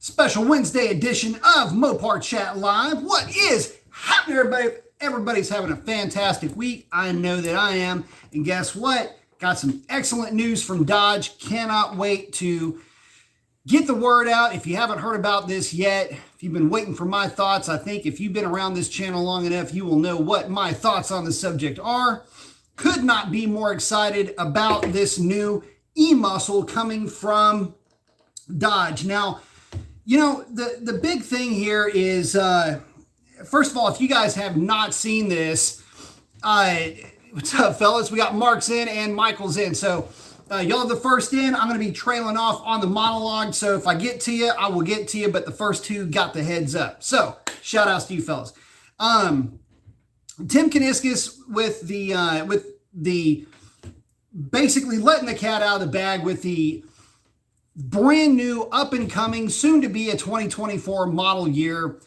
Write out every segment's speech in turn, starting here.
Special Wednesday edition of Mopar Chat Live. What is happening, everybody? Everybody's having a fantastic week. I know that I am. And guess what? Got some excellent news from Dodge. Cannot wait to get the word out. If you haven't heard about this yet, if you've been waiting for my thoughts, I think if you've been around this channel long enough, you will know what my thoughts on the subject are. Could not be more excited about this new eMuscle coming from Dodge. Now, you know, the big thing here is, first of all, if you guys have not seen this, what's up, fellas? We got Mark's in and Michael's in. So y'all are the first in. I'm going to be trailing off on the monologue. So if I get to you, I will get to you. But the first two got the heads up. So shout outs to you fellas. Tim Kaniskis with the basically letting the cat out of the bag with the brand new, up and coming, soon to be a 2024 model year,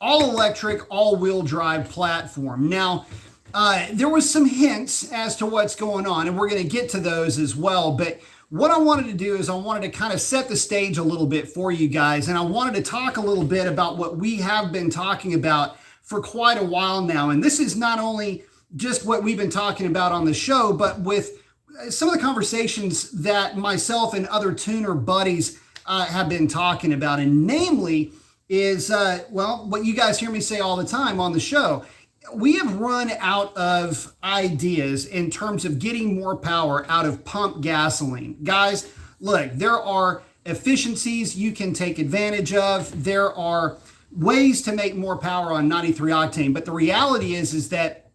all electric, all wheel drive platform. Now, there was some hints as to what's going on, and we're going to get to those as well. But what I wanted to do is I wanted to kind of set the stage a little bit for you guys, and I wanted to talk a little bit about what we have been talking about for quite a while now. And this is not only just what we've been talking about on the show, but with some of the conversations that myself and other tuner buddies have been talking about, and namely is, well, what you guys hear me say all the time on the show. We have run out of ideas in terms of getting more power out of pump gasoline. Guys, look, there are efficiencies you can take advantage of. There are ways to make more power on 93 octane, but the reality is that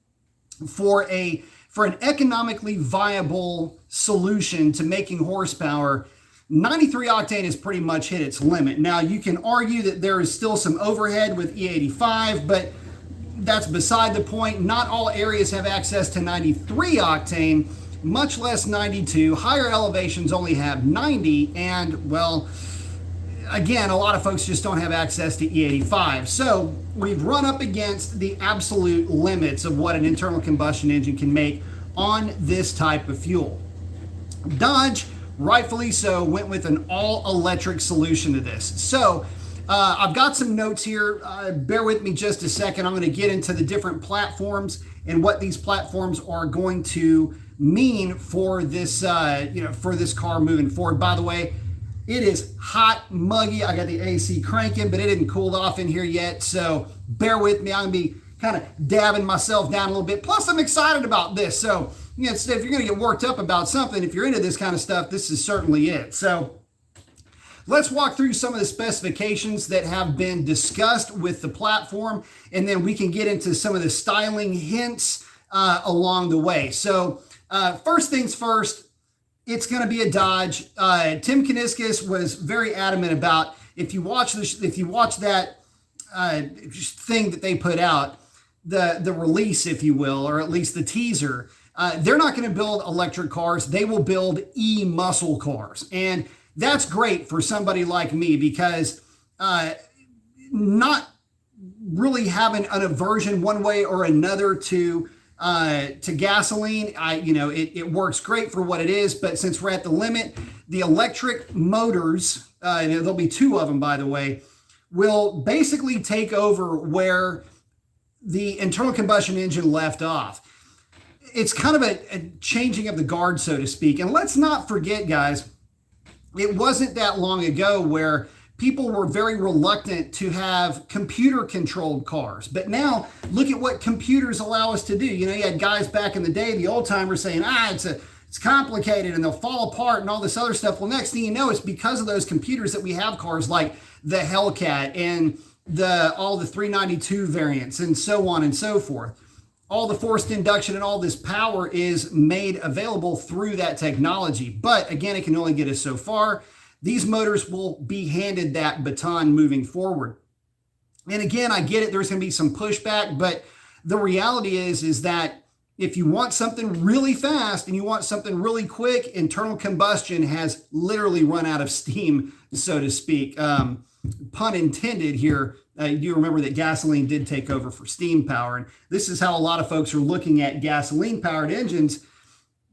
for an economically viable solution to making horsepower, 93 octane has pretty much hit its limit. Now, you can argue that there is still some overhead with E85, but that's beside the point. Not all areas have access to 93 octane, much less 92. Higher elevations only have 90, and, well, again, a lot of folks just don't have access to E85. So we've run up against the absolute limits of what an internal combustion engine can make on this type of fuel. Dodge, rightfully so, went with an all-electric solution to this. So I've got some notes here. Bear with me just a second. I'm going to get into the different platforms and what these platforms are going to mean for this, for this car moving forward. By the way, it is hot, muggy. I got the AC cranking, but it isn't cooled off in here yet. So bear with me. I'm going to be kind of dabbing myself down a little bit. Plus, I'm excited about this. So, you know, if you're going to get worked up about something, if you're into this kind of stuff, this is certainly it. So let's walk through some of the specifications that have been discussed with the platform, and then we can get into some of the styling hints along the way. So first things first, it's going to be a Dodge. Tim Kaniskis was very adamant about, if you watch that thing that they put out, the release, if you will, or at least the teaser, they're not going to build electric cars. They will build eMuscle cars. And that's great for somebody like me, because not really having an aversion one way or another to gasoline, it works great for what it is. But since we're at the limit, the electric motors, and there'll be two of them, by the way, will basically take over where the internal combustion engine left off. It's kind of a changing of the guard, so to speak. And let's not forget, guys, it wasn't that long ago where people were very reluctant to have computer-controlled cars. But now, look at what computers allow us to do. You know, you had guys back in the day, the old-timers, saying, it's complicated and they'll fall apart and all this other stuff. Well, next thing you know, it's because of those computers that we have cars like the Hellcat and all the 392 variants and so on and so forth. All the forced induction and all this power is made available through that technology. But again, it can only get us so far. These motors will be handed that baton moving forward. And again, I get it, there's going to be some pushback, but the reality is that if you want something really fast and you want something really quick, internal combustion has literally run out of steam, so to speak. Pun intended here. You remember that gasoline did take over for steam power. And this is how a lot of folks are looking at gasoline powered engines.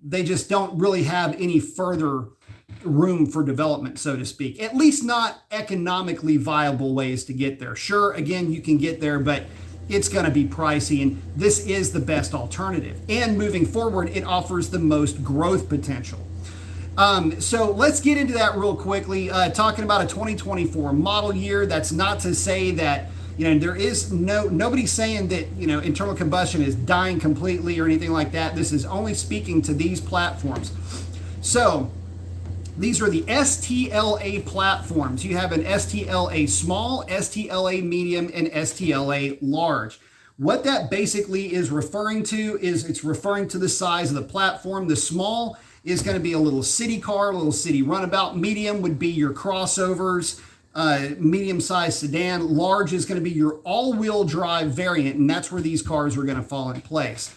They just don't really have any further room for development, so to speak, at least not economically viable ways to get there. Sure, again, you can get there, but it's going to be pricey, and this is the best alternative. And moving forward, it offers the most growth potential. So let's get into that real quickly. Talking about a 2024 model year. That's not to say that, there is nobody's saying that, internal combustion is dying completely or anything like that. This is only speaking to these platforms. So these are the STLA platforms. You have an STLA small, STLA medium, and STLA large. What that basically is referring to is it's referring to the size of the platform. The small is going to be a little city car, a little city runabout. Medium would be your crossovers, medium-sized sedan. Large is going to be your all-wheel drive variant, and that's where these cars are going to fall in place.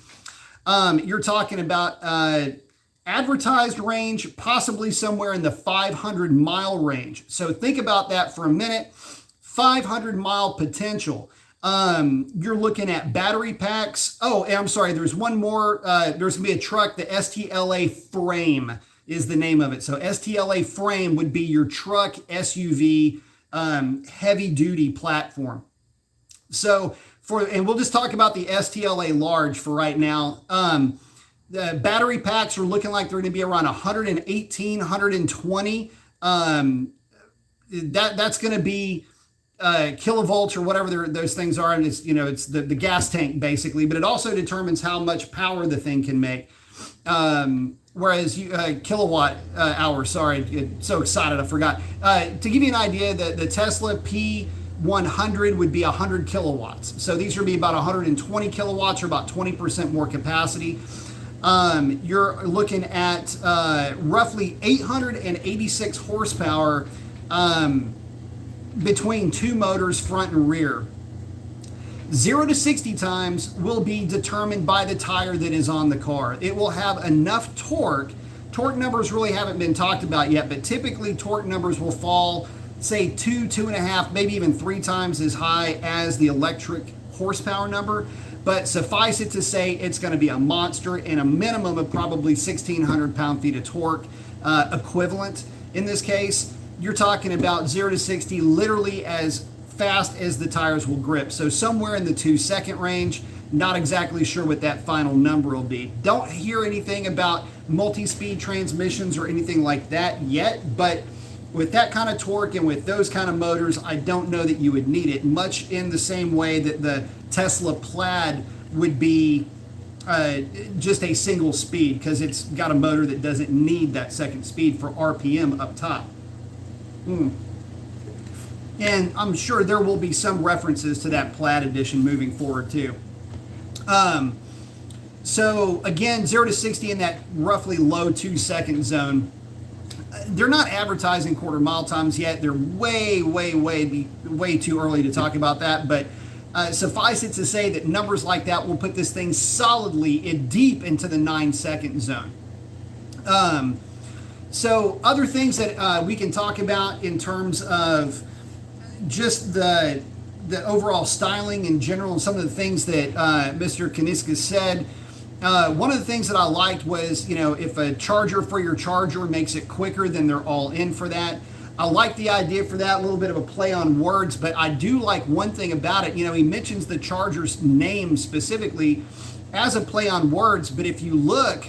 You're talking about advertised range, possibly somewhere in the 500-mile range. So think about that for a minute. 500-mile potential. You're looking at battery packs. Oh, and I'm sorry, there's one more. There's going to be a truck, the STLA Frame is the name of it. So STLA Frame would be your truck, SUV, heavy-duty platform. So and we'll just talk about the STLA Large for right now. The battery packs are looking like they're going to be around 118, 120. That's going to be kilovolts or whatever those things are, and it's it's the gas tank basically, but it also determines how much power the thing can make. Whereas kilowatt hours. Sorry, so excited I forgot. To give you an idea, the Tesla P100 would be 100 kilowatts. So these would be about 120 kilowatts, or about 20% more capacity. You're looking at roughly 886 horsepower. Between two motors, front and rear. 0 to 60 times will be determined by the tire that is on the car. It will have enough torque. Torque numbers really haven't been talked about yet, but typically torque numbers will fall, say 2.5, maybe even 3 times as high as the electric horsepower number. But suffice it to say, it's going to be a monster, and a minimum of probably 1,600 pound-feet of torque equivalent in this case. You're talking about 0 to 60 literally as fast as the tires will grip. So somewhere in the 2-second range. Not exactly sure what that final number will be. Don't hear anything about multi-speed transmissions or anything like that yet, but with that kind of torque and with those kind of motors, I don't know that you would need it, much in the same way that the Tesla Plaid would be just a single speed, because it's got a motor that doesn't need that second speed for RPM up top. And I'm sure there will be some references to that Plaid edition moving forward too. So again, 0 to 60 in that roughly low 2-second zone. They're not advertising quarter mile times yet. They're way too early to talk about that. But suffice it to say that numbers like that will put this thing solidly deep into the 9-second zone. So other things that we can talk about in terms of just the overall styling in general, and some of the things that Mr. Kaniska said. One of the things that I liked was, if a charger for your charger makes it quicker, then they're all in for that. I like the idea for that, a little bit of a play on words, but I do like one thing about it. He mentions the charger's name specifically as a play on words, but if you look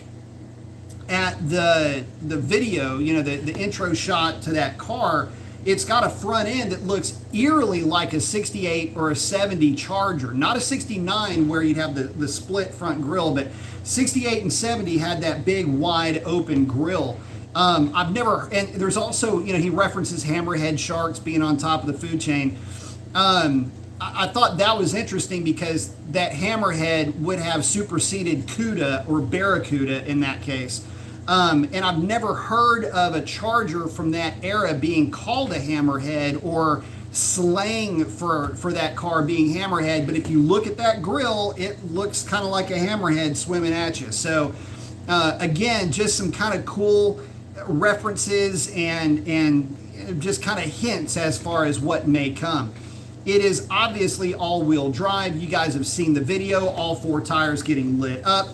at the video, the intro shot to that car, it's got a front end that looks eerily like a 68 or a 70 Charger. Not a 69 where you'd have the split front grille, but 68 and 70 had that big wide open grille. I've never, and there's also, he references hammerhead sharks being on top of the food chain. I thought that was interesting because that hammerhead would have superseded CUDA or Barracuda in that case. And I've never heard of a Charger from that era being called a hammerhead or slang for that car being hammerhead. But if you look at that grille, it looks kind of like a hammerhead swimming at you. So again, just some kind of cool references and just kind of hints as far as what may come. It is obviously all-wheel drive. You guys have seen the video, all 4 tires getting lit up.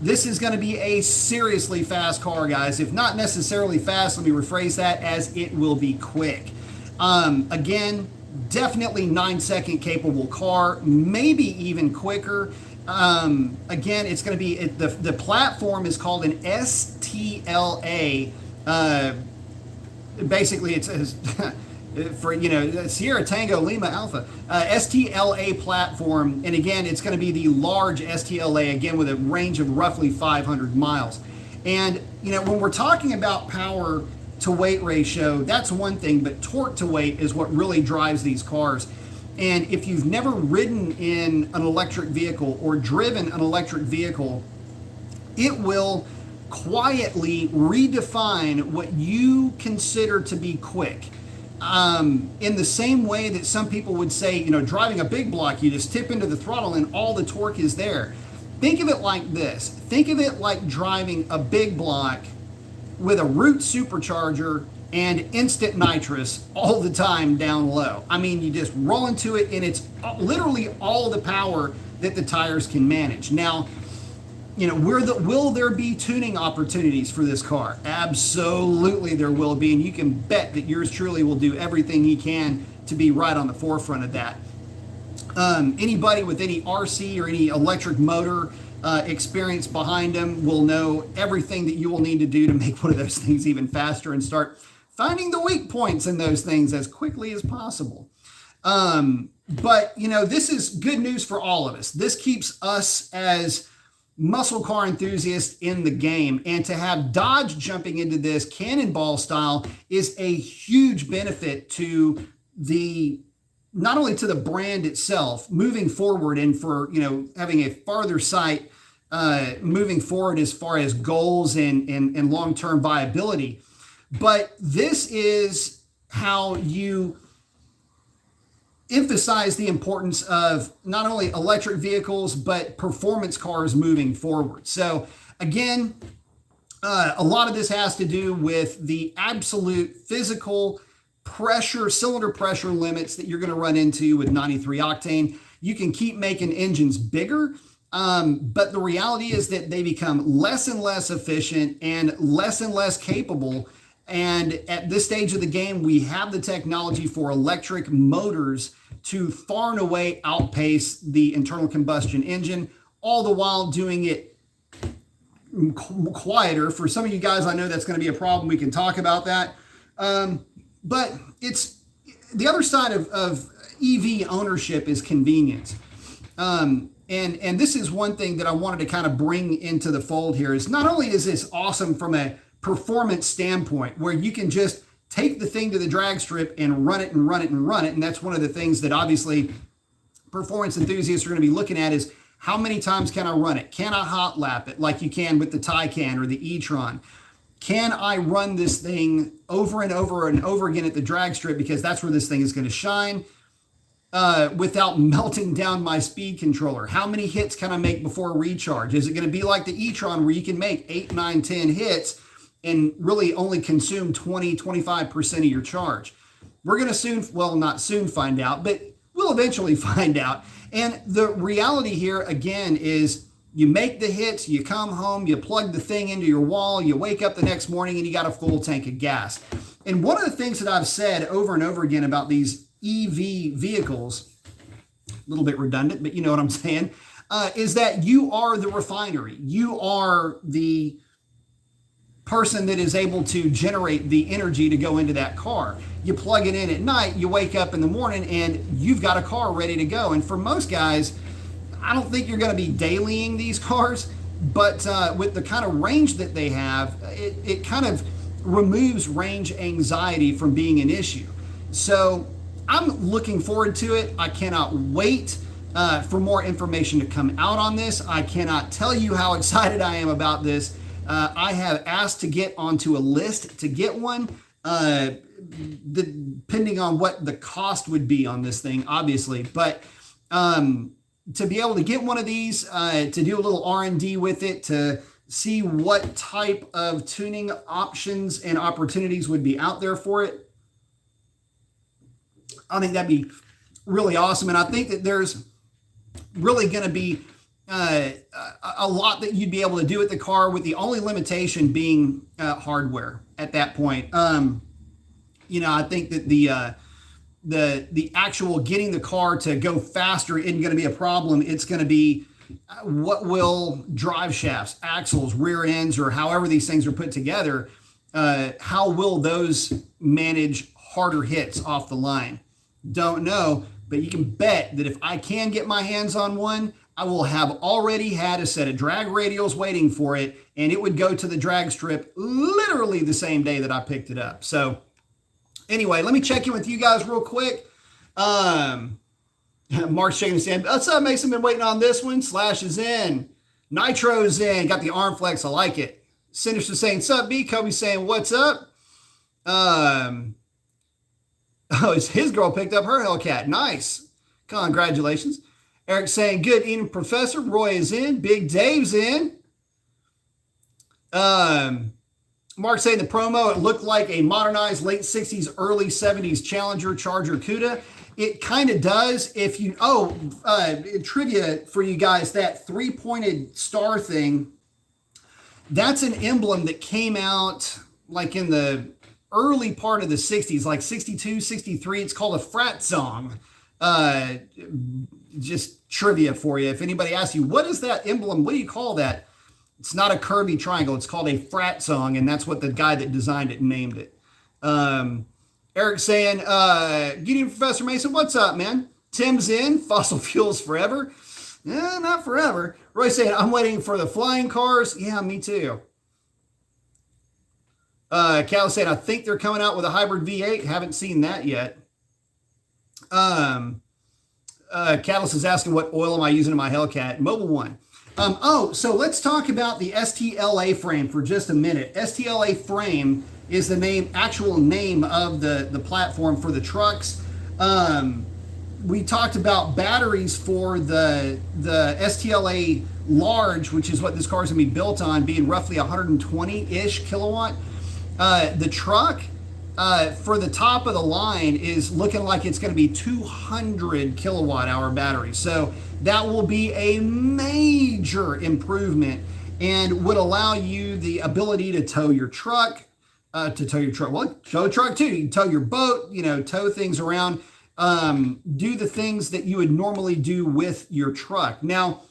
This is going to be a seriously fast car, guys. If not necessarily fast, let me rephrase that as it will be quick. Again, definitely 9-second capable car, maybe even quicker. Again, it's going to be, the platform is called an STLA. Basically, it's for, Sierra Tango Lima Alpha, STLA platform. And again, it's going to be the large STLA, again, with a range of roughly 500 miles. And, when we're talking about power to weight ratio, that's one thing, but torque to weight is what really drives these cars. And if you've never ridden in an electric vehicle or driven an electric vehicle, it will quietly redefine what you consider to be quick. In the same way that some people would say, driving a big block, you just tip into the throttle and all the torque is there. Think of it like this. Think of it like driving a big block with a root supercharger and instant nitrous all the time down low. I mean, you just roll into it and it's literally all the power that the tires can manage. Now, will there be tuning opportunities for this car? Absolutely there will be, and you can bet that yours truly will do everything he can to be right on the forefront of that. Anybody with any RC or any electric motor experience behind them will know everything that you will need to do to make one of those things even faster and start finding the weak points in those things as quickly as possible. But, this is good news for all of us. This keeps us as muscle car enthusiasts in the game. And to have Dodge jumping into this cannonball style is a huge benefit to not only to the brand itself moving forward and for, having a farther sight moving forward as far as goals and long-term viability. But this is how you emphasize the importance of not only electric vehicles, but performance cars moving forward. So again, a lot of this has to do with the absolute physical pressure, cylinder pressure limits that you're going to run into with 93 octane. You can keep making engines bigger, but the reality is that they become less and less efficient and less capable. And at this stage of the game, we have the technology for electric motors to far and away outpace the internal combustion engine, all the while doing it quieter. For some of you guys, I know that's going to be a problem. We can talk about that. But it's the other side of EV ownership is convenience. And this is one thing that I wanted to kind of bring into the fold here is not only is this awesome from a performance standpoint where you can just take the thing to the drag strip and run it. And that's one of the things that obviously performance enthusiasts are going to be looking at is how many times can I run it? Can I hot lap it like you can with the Taycan or the e-tron? Can I run this thing over and over again at the drag strip because that's where this thing is going to shine without melting down my speed controller? How many hits can I make before recharge? Is it going to be like the e-tron where you can make 8, 9, 10 hits and really only consume 20, 25% of your charge? We're going to not soon find out, but we'll eventually find out. And the reality here, again, is you make the hits, you come home, you plug the thing into your wall, you wake up the next morning and you got a full tank of gas. And one of the things that I've said over and over again about these EV vehicles, a little bit redundant, but you know what I'm saying, is that you are the refinery. You are the person that is able to generate the energy to go into that car. You plug it in at night, you wake up in the morning and you've got a car ready to go. And for most guys, I don't think you're going to be dailying these cars, but with the kind of range that they have, it kind of removes range anxiety from being an issue. So I'm looking forward to it. I cannot wait for more information to come out on this. I cannot tell you how excited I am about this. I have asked to get onto a list to get one, depending on what the cost would be on this thing, obviously. But to be able to get one of these, to do a little R&D with it, to see what type of tuning options and opportunities would be out there for it, I think that'd be really awesome. And I think that there's really going to be uh, a lot that you'd be able to do with the car, with the only limitation being hardware at that point. I think that the actual getting the car to go faster isn't going to be a problem. It's going to be what will drive shafts, axles, rear ends, or however these things are put together. How will those manage harder hits off the line? Don't know, but you can bet that if I can get my hands on one, I will have already had a set of drag radials waiting for it, and it would go to the drag strip literally the same day that I picked it up. So anyway, let me check in with you guys real quick. Mark's shaking his hand. What's up, Mason? Been waiting on this one. Slash is in. Nitro's in. Got the arm flex. I like it. Sinister's saying, what's up, B? Kobe's saying, what's up? His girl picked up her Hellcat. Nice. Congratulations. Eric's saying, good evening, Professor. Roy is in. Big Dave's in. Mark saying the promo, it looked like a modernized late 60s, early 70s Challenger Charger CUDA. It kind of does. If you, trivia for you guys, that three-pointed star thing, that's an emblem that came out like in the early part of the 60s, like 62, 63. It's called a frat song. Just trivia for you. If anybody asks you, what is that emblem? What do you call that? It's not a curvy triangle. It's called a frat song, and that's what the guy that designed it named it. Eric saying, good evening, Professor Mason. What's up, man? Tim's in. Fossil fuels forever. Not forever. Roy saying, I'm waiting for the flying cars. Yeah, me too. Cal saying, I think they're coming out with a hybrid V8. Haven't seen that yet. Catalyst is asking, what oil am I using in my Hellcat? Mobile One. So let's talk about the STLA frame for just a minute. STLA frame is the actual name of the platform for the trucks. We talked about batteries for the STLA large, which is what this car is going to be built on, being roughly 120-ish kilowatt. The truck for the top of the line is looking like it's going to be 200 kilowatt hour battery. So that will be a major improvement and would allow you the ability to tow your truck, well, tow a truck too. You can tow your boat, tow things around, do the things that you would normally do with your truck. Now,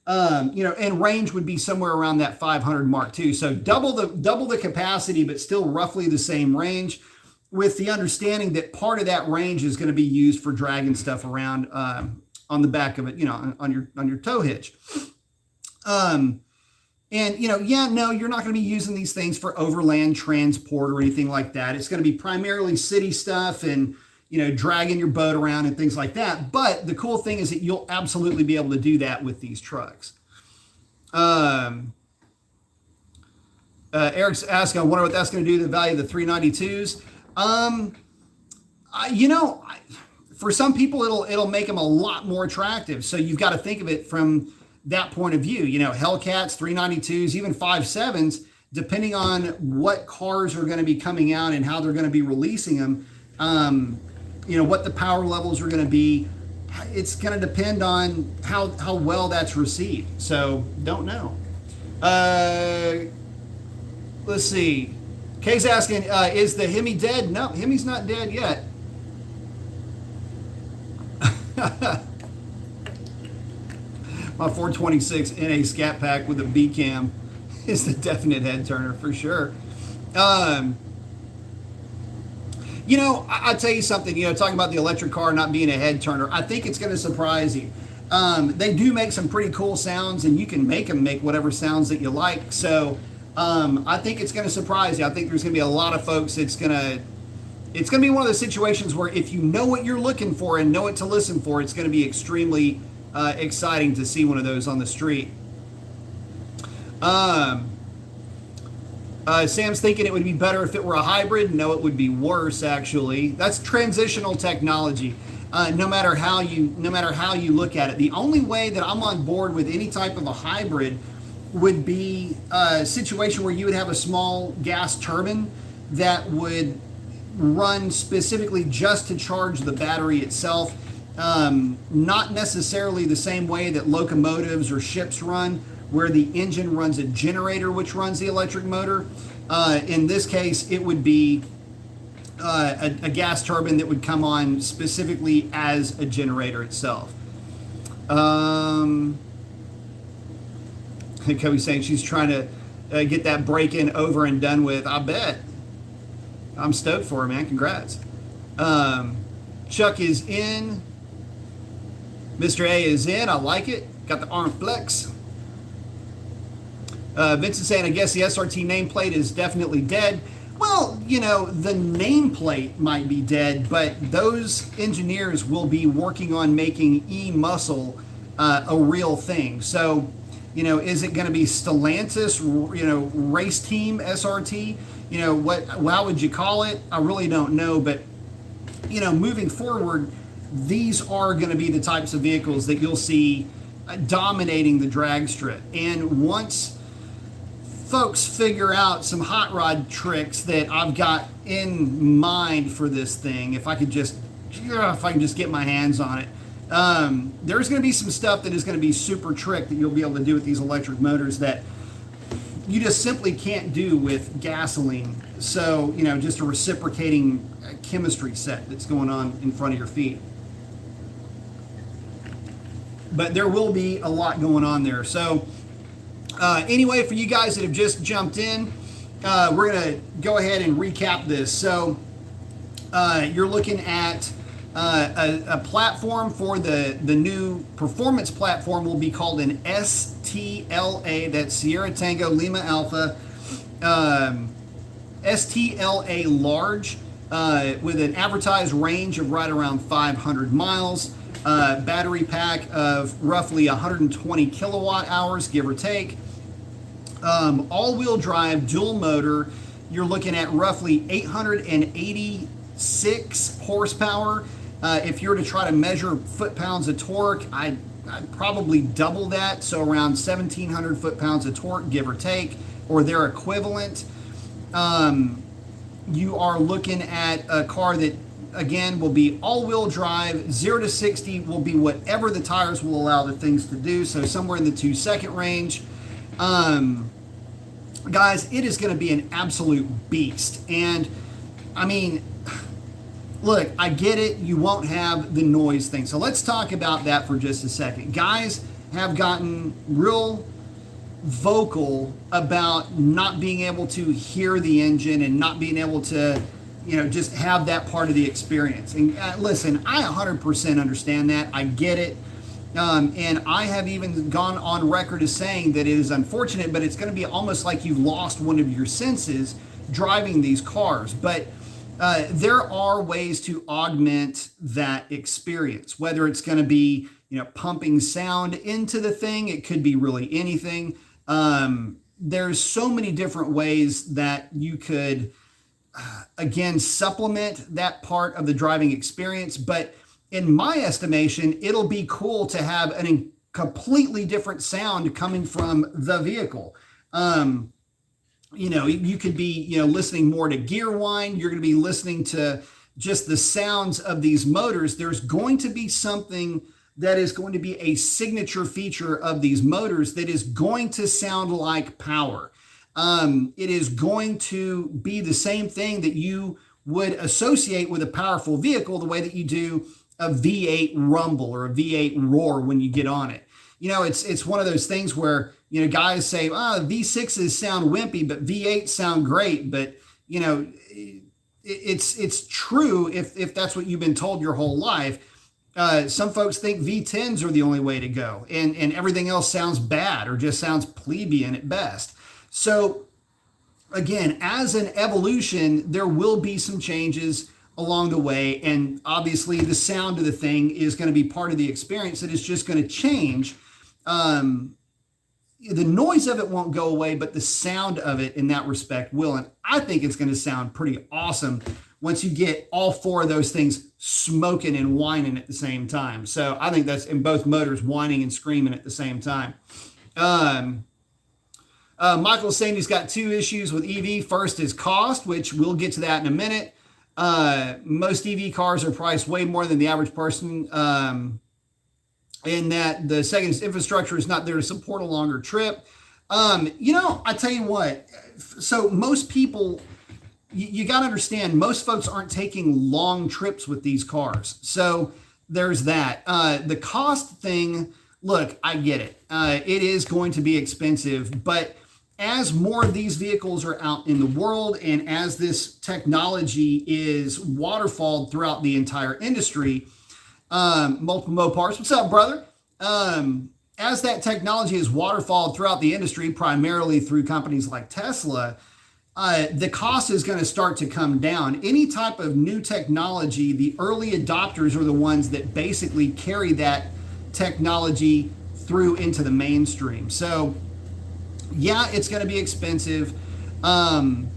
and range would be somewhere around that 500 mark too. So double the capacity, but still roughly the same range, with the understanding that part of that range is going to be used for dragging stuff around, on the back of it, on your tow hitch. You're not going to be using these things for overland transport or anything like that. It's going to be primarily city stuff and, dragging your boat around and things like that. But the cool thing is that you'll absolutely be able to do that with these trucks. Eric's asking, I wonder what that's going to do to the value of the 392s. For some people, it'll make them a lot more attractive. So you've got to think of it from that point of view. Hellcats, 392s, even 5.7s, depending on what cars are going to be coming out and how they're going to be releasing them, what the power levels are going to be. It's going to depend on how well that's received. So don't know. Let's see. Kay's asking, is the Hemi dead? No, Hemi's not dead yet. My 426 NA Scat Pack with a B cam is the definite head turner for sure. I tell you something, talking about the electric car not being a head turner, I think it's going to surprise you. They do make some pretty cool sounds, and you can make them make whatever sounds that you like. So I think it's going to surprise you. I think there's going to be a lot of folks. It's going to be one of those situations where if you know what you're looking for and know what to listen for, it's going to be extremely exciting to see one of those on the street. Sam's thinking it would be better if it were a hybrid. No, it would be worse, actually. That's transitional technology. No matter how you look at it. The only way that I'm on board with any type of a hybrid would be a situation where you would have a small gas turbine that would run specifically just to charge the battery itself, Not necessarily the same way that locomotives or ships run, where the engine runs a generator which runs the electric motor. In this case, it would be a gas turbine that would come on specifically as a generator itself. Kobe's saying she's trying to get that break-in over and done with. I bet. I'm stoked for her, man. Congrats. Chuck is in. Mr. A is in. I like it. Got the arm flex. Vincent saying, I guess the SRT nameplate is definitely dead. Well, you know, the nameplate might be dead, but those engineers will be working on making eMuscle a real thing. So, you know, is it going to be Stellantis, you know, race team SRT? You know, how would you call it? I really don't know. But, you know, moving forward, these are going to be the types of vehicles that you'll see dominating the drag strip. And once folks figure out some hot rod tricks that I've got in mind for this thing, if I can just get my hands on it, there's going to be some stuff that is going to be super trick that you'll be able to do with these electric motors that you just simply can't do with gasoline. So, you know, just a reciprocating chemistry set that's going on in front of your feet. But there will be a lot going on there. So anyway, for you guys that have just jumped in, we're going to go ahead and recap this. So you're looking at a platform for the new performance platform will be called an STLA. That's Sierra Tango Lima Alpha. STLA large with an advertised range of right around 500 miles. Battery pack of roughly 120 kilowatt hours, give or take. All-wheel drive, dual motor, you're looking at roughly 886 horsepower. If you were to try to measure foot-pounds of torque, I'd probably double that, so around 1,700 foot-pounds of torque, give or take, or their equivalent. You are looking at a car that, again, will be all-wheel drive. 0 to 60 will be whatever the tires will allow the things to do, so somewhere in the 2-second range. Guys, it is going to be an absolute beast. And, I mean, look, I get it. You won't have the noise thing. So let's talk about that for just a second. Guys have gotten real vocal about not being able to hear the engine and not being able to, you know, just have that part of the experience. And listen, I 100% understand that. I get it. And I have even gone on record as saying that it is unfortunate, but it's going to be almost like you've lost one of your senses driving these cars. But there are ways to augment that experience, whether it's going to be, you know, pumping sound into the thing. It could be really anything. There's so many different ways that you could, again, supplement that part of the driving experience. But in my estimation, it'll be cool to have a completely different sound coming from the vehicle. You know, you could be, you know, listening more to gear whine. You're going to be listening to just the sounds of these motors. There's going to be something that is going to be a signature feature of these motors that is going to sound like power. It is going to be the same thing that you would associate with a powerful vehicle, the way that you do a V8 rumble or a V8 roar when you get on it. You know, it's one of those things where, you know, guys say, V6s sound wimpy, but V8s sound great. But, you know, it's true if that's what you've been told your whole life. Some folks think V10s are the only way to go, and everything else sounds bad or just sounds plebeian at best. So again, as an evolution, there will be some changes along the way. And obviously the sound of the thing is going to be part of the experience that is just going to change. The noise of it won't go away, but the sound of it in that respect will. And I think it's going to sound pretty awesome once you get all four of those things smoking and whining at the same time. So I think that's in both motors, whining and screaming at the same time. Michael's saying he's got two issues with EV. First is cost, which we'll get to that in a minute. Most EV cars are priced way more than the average person, in that the second infrastructure is not there to support a longer trip. I tell you what, so most people, you got to understand, most folks aren't taking long trips with these cars. So there's that. The cost thing, look, I get it. It is going to be expensive, but as more of these vehicles are out in the world and as this technology is waterfalled throughout the entire industry, multiple Mopars, what's up, brother? As that technology is waterfalled throughout the industry, primarily through companies like Tesla, the cost is going to start to come down. Any type of new technology, the early adopters are the ones that basically carry that technology through into the mainstream. So yeah, it's going to be expensive. And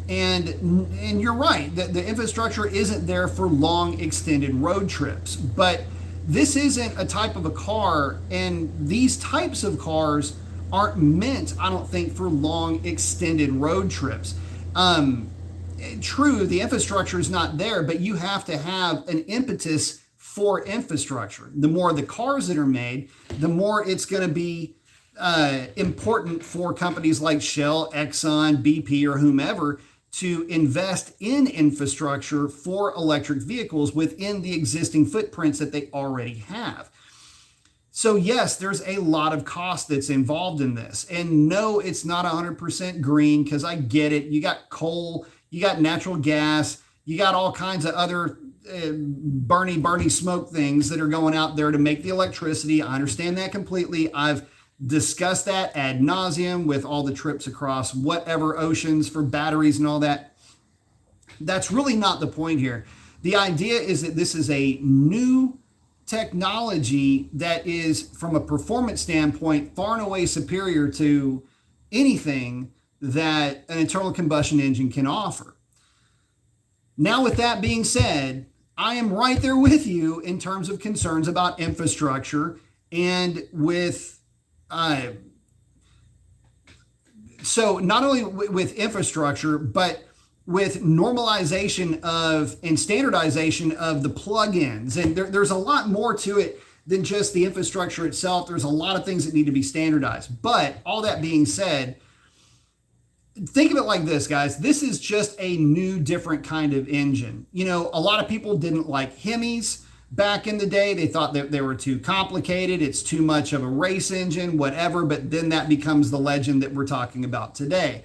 you're right, the infrastructure isn't there for long extended road trips, but this isn't a type of a car, and these types of cars aren't meant, I don't think, for long extended road trips. True, the infrastructure is not there, but you have to have an impetus for infrastructure. The more the cars that are made, the more it's going to be important for companies like Shell, Exxon, BP, or whomever to invest in infrastructure for electric vehicles within the existing footprints that they already have. So yes, there's a lot of cost that's involved in this. And no, it's not 100% green, because I get it. You got coal, you got natural gas, you got all kinds of other Bernie smoke things that are going out there to make the electricity. I understand that completely. I've discussed that ad nauseum with all the trips across whatever oceans for batteries and all that. That's really not the point here. The idea is that this is a new technology that is, from a performance standpoint, far and away superior to anything that an internal combustion engine can offer. Now, with that being said, I am right there with you in terms of concerns about infrastructure and with so not only with infrastructure, but with normalization of and standardization of the plugins. And there's a lot more to it than just the infrastructure itself. There's a lot of things that need to be standardized. But all that being said, think of it like this, guys. This is just a new, different kind of engine. A lot of people didn't like Hemis back in the day. They thought that they were too complicated. It's too much of a race engine, whatever. But then that becomes the legend that we're talking about today.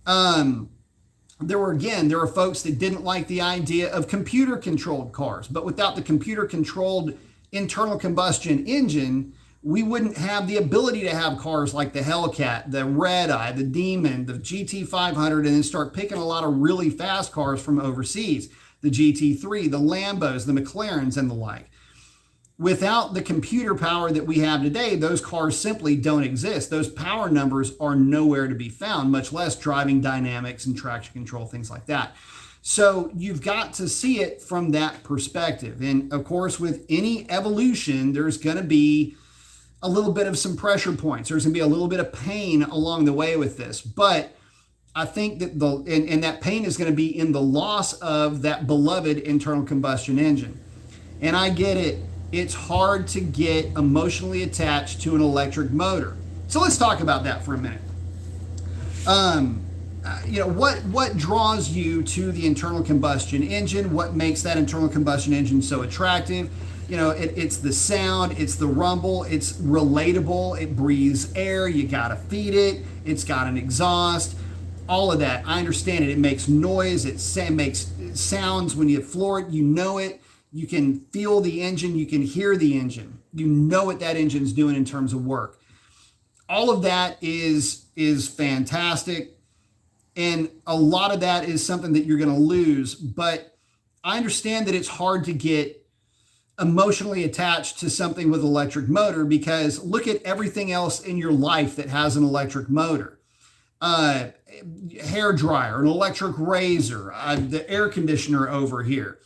There were folks that didn't like the idea of computer controlled cars, but without the computer controlled internal combustion engine, we wouldn't have the ability to have cars like the Hellcat, the Red Eye, the Demon, the GT500, and then start picking a lot of really fast cars from overseas. The GT3, the Lambos, the McLarens, and the like. Without the computer power that we have today, those cars simply don't exist. Those power numbers are nowhere to be found, much less driving dynamics and traction control, things like that. So you've got to see it from that perspective. And of course, with any evolution, there's going to be a little bit of some pressure points. There's going to be a little bit of pain along the way with this. But I think that that pain is going to be in the loss of that beloved internal combustion engine. And I get it. It's hard to get emotionally attached to an electric motor. So let's talk about that for a minute. What draws you to the internal combustion engine? What makes that internal combustion engine so attractive? It's the sound, it's the rumble, it's relatable, it breathes air, you gotta feed it, it's got an exhaust. All of that, I understand it. It makes noise. It makes sounds when you floor it. You know it. You can feel the engine. You can hear the engine. You know what that engine's doing in terms of work. All of that is fantastic. And a lot of that is something that you're going to lose. But I understand that it's hard to get emotionally attached to something with an electric motor, because look at everything else in your life that has an electric motor. Hair dryer, an electric razor, the air conditioner over here,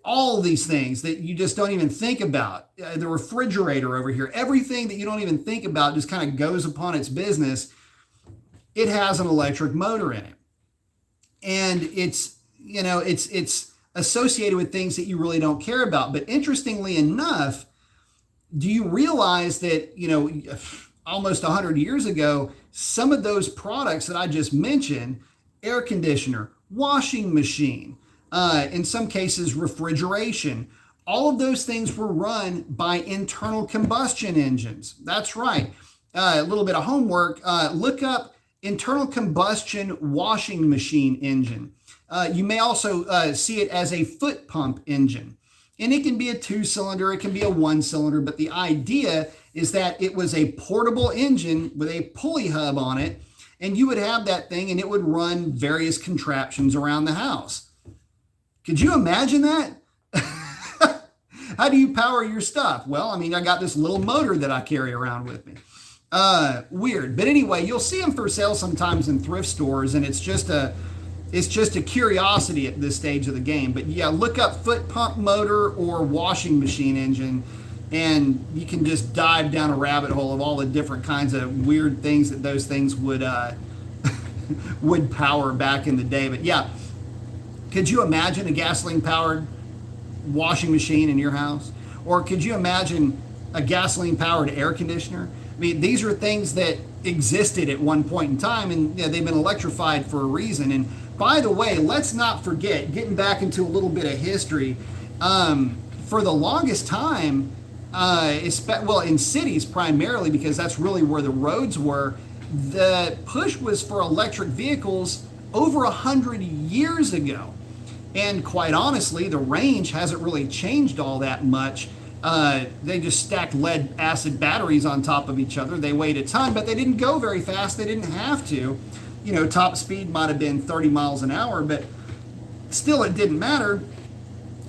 all these things that you just don't even think about, the refrigerator over here, everything that you don't even think about just kind of goes upon its business. It has an electric motor in it. And it's associated with things that you really don't care about. But interestingly enough, do you realize that, almost 100 years ago, some of those products that I just mentioned, air conditioner, washing machine, in some cases, refrigeration, all of those things were run by internal combustion engines. That's right. A little bit of homework. Look up internal combustion washing machine engine. You may also see it as a foot pump engine. And it can be a 2-cylinder, it can be a 1-cylinder, but the idea is that it was a portable engine with a pulley hub on it, and you would have that thing and it would run various contraptions around the house. Could you imagine that? How do you power your stuff? Well, I got this little motor that I carry around with me. Weird. But anyway, you'll see them for sale sometimes in thrift stores, and it's just a curiosity at this stage of the game. But yeah, look up foot pump motor or washing machine engine, and you can just dive down a rabbit hole of all the different kinds of weird things that those things would would power back in the day. But yeah, could you imagine a gasoline powered washing machine in your house? Or could you imagine a gasoline powered air conditioner? These are things that existed at one point in time, and they've been electrified for a reason. And by the way, let's not forget, getting back into a little bit of history, for the longest time, in cities primarily, because that's really where the roads were, the push was for electric vehicles over 100 years ago. And quite honestly, the range hasn't really changed all that much. They just stacked lead acid batteries on top of each other. They weighed a ton, but they didn't go very fast. They didn't have to. Top speed might have been 30 miles an hour, but still it didn't matter.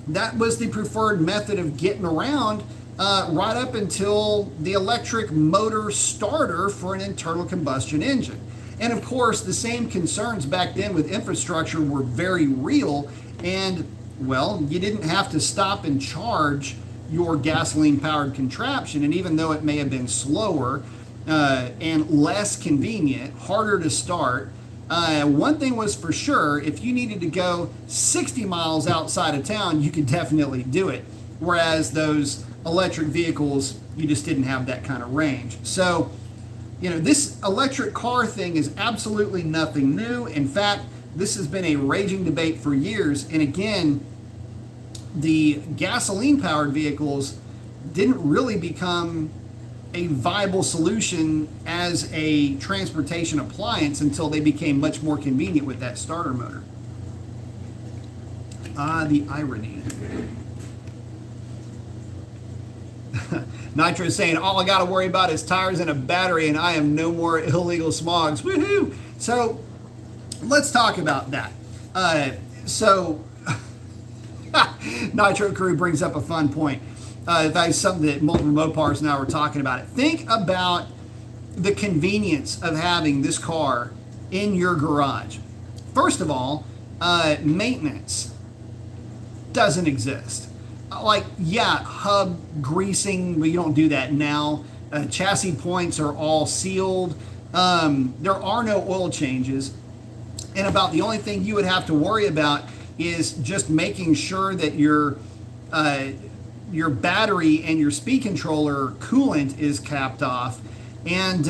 That was the preferred method of getting around right up until the electric motor starter for an internal combustion engine. And of course, the same concerns back then with infrastructure were very real. And, well, you didn't have to stop and charge your gasoline-powered contraption. And even though it may have been slower and less convenient, harder to start, one thing was for sure, if you needed to go 60 miles outside of town, you could definitely do it. Whereas those electric vehicles, you just didn't have that kind of range. So, this electric car thing is absolutely nothing new. In fact, this has been a raging debate for years. And again, the gasoline-powered vehicles didn't really become a viable solution as a transportation appliance until they became much more convenient with that starter motor. The irony. Nitro is saying, all I got to worry about is tires and a battery, and I am no more illegal smogs. Woohoo! So let's talk about that. Nitro Crew brings up a fun point. That is something that multiple Mopars and I were talking about. Think about the convenience of having this car in your garage. First of all, maintenance doesn't exist. Hub greasing, but you don't do that now. Chassis points are all sealed. There are no oil changes. And about the only thing you would have to worry about is just making sure that your battery and your speed controller coolant is capped off. And,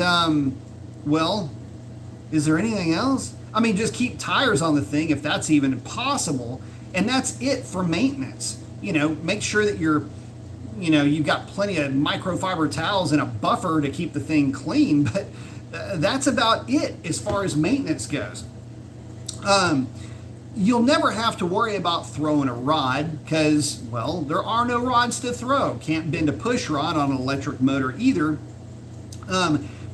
is there anything else? Just keep tires on the thing if that's even possible. And that's it for maintenance. Make sure that you've got plenty of microfiber towels and a buffer to keep the thing clean. But that's about it as far as maintenance goes. You'll never have to worry about throwing a rod because, there are no rods to throw. Can't bend a push rod on an electric motor either.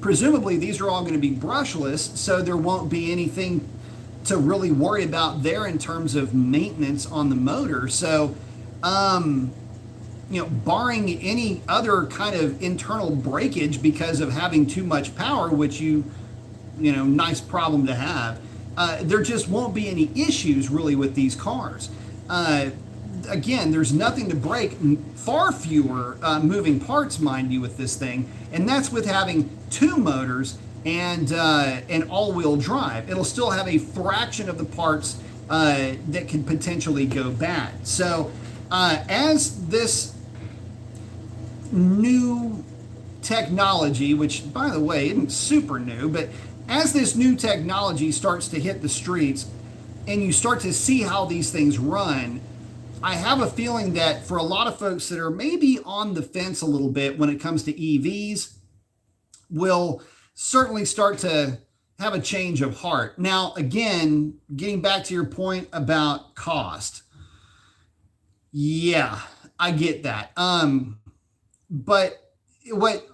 Presumably, these are all going to be brushless, so there won't be anything to really worry about there in terms of maintenance on the motor. So, barring any other kind of internal breakage because of having too much power, which nice problem to have, there just won't be any issues really with these cars. Again, there's nothing to break, far fewer moving parts, mind you, with this thing, and that's with having two motors and all-wheel drive. It'll still have a fraction of the parts that could potentially go bad. So as this new technology, which by the way isn't super new, but as this new technology starts to hit the streets and you start to see how these things run, I have a feeling that for a lot of folks that are maybe on the fence a little bit when it comes to EVs, will certainly start to have a change of heart. Now, again, getting back to your point about cost, yeah, I get that. But what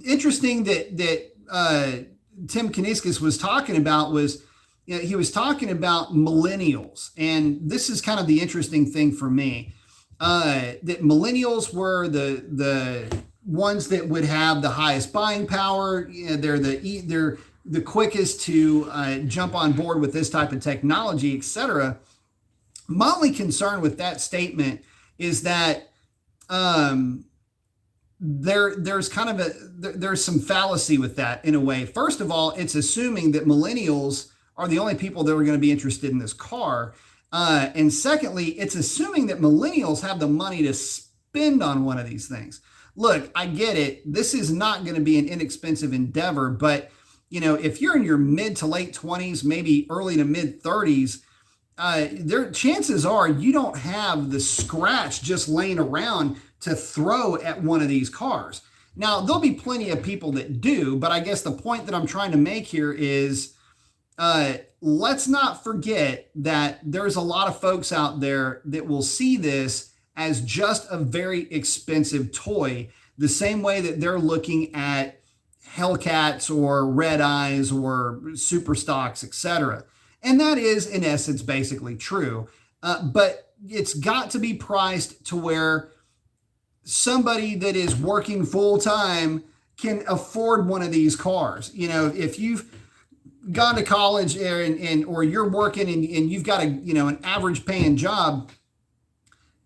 interesting that Tim Kaniskis was talking about was, he was talking about millennials, and this is kind of the interesting thing for me. That millennials were the ones that would have the highest buying power. They're the quickest to jump on board with this type of technology, etc. My only concern with that statement is that there's some fallacy with that in a way. First of all, it's assuming that millennials are the only people that are going to be interested in this car. And secondly, it's assuming that millennials have the money to spend on one of these things. Look, I get it. This is not going to be an inexpensive endeavor, but if you're in your mid to late 20s, maybe early to mid 30s, chances are you don't have the scratch just laying around to throw at one of these cars. Now, there'll be plenty of people that do, but I guess the point that I'm trying to make here is, let's not forget that there's a lot of folks out there that will see this as just a very expensive toy, the same way that they're looking at Hellcats or Red Eyes or Super Stocks, etc. And that is, in essence, basically true. But it's got to be priced to where somebody that is working full time can afford one of these cars. If you've gone to college or you're working and you've got an average paying job,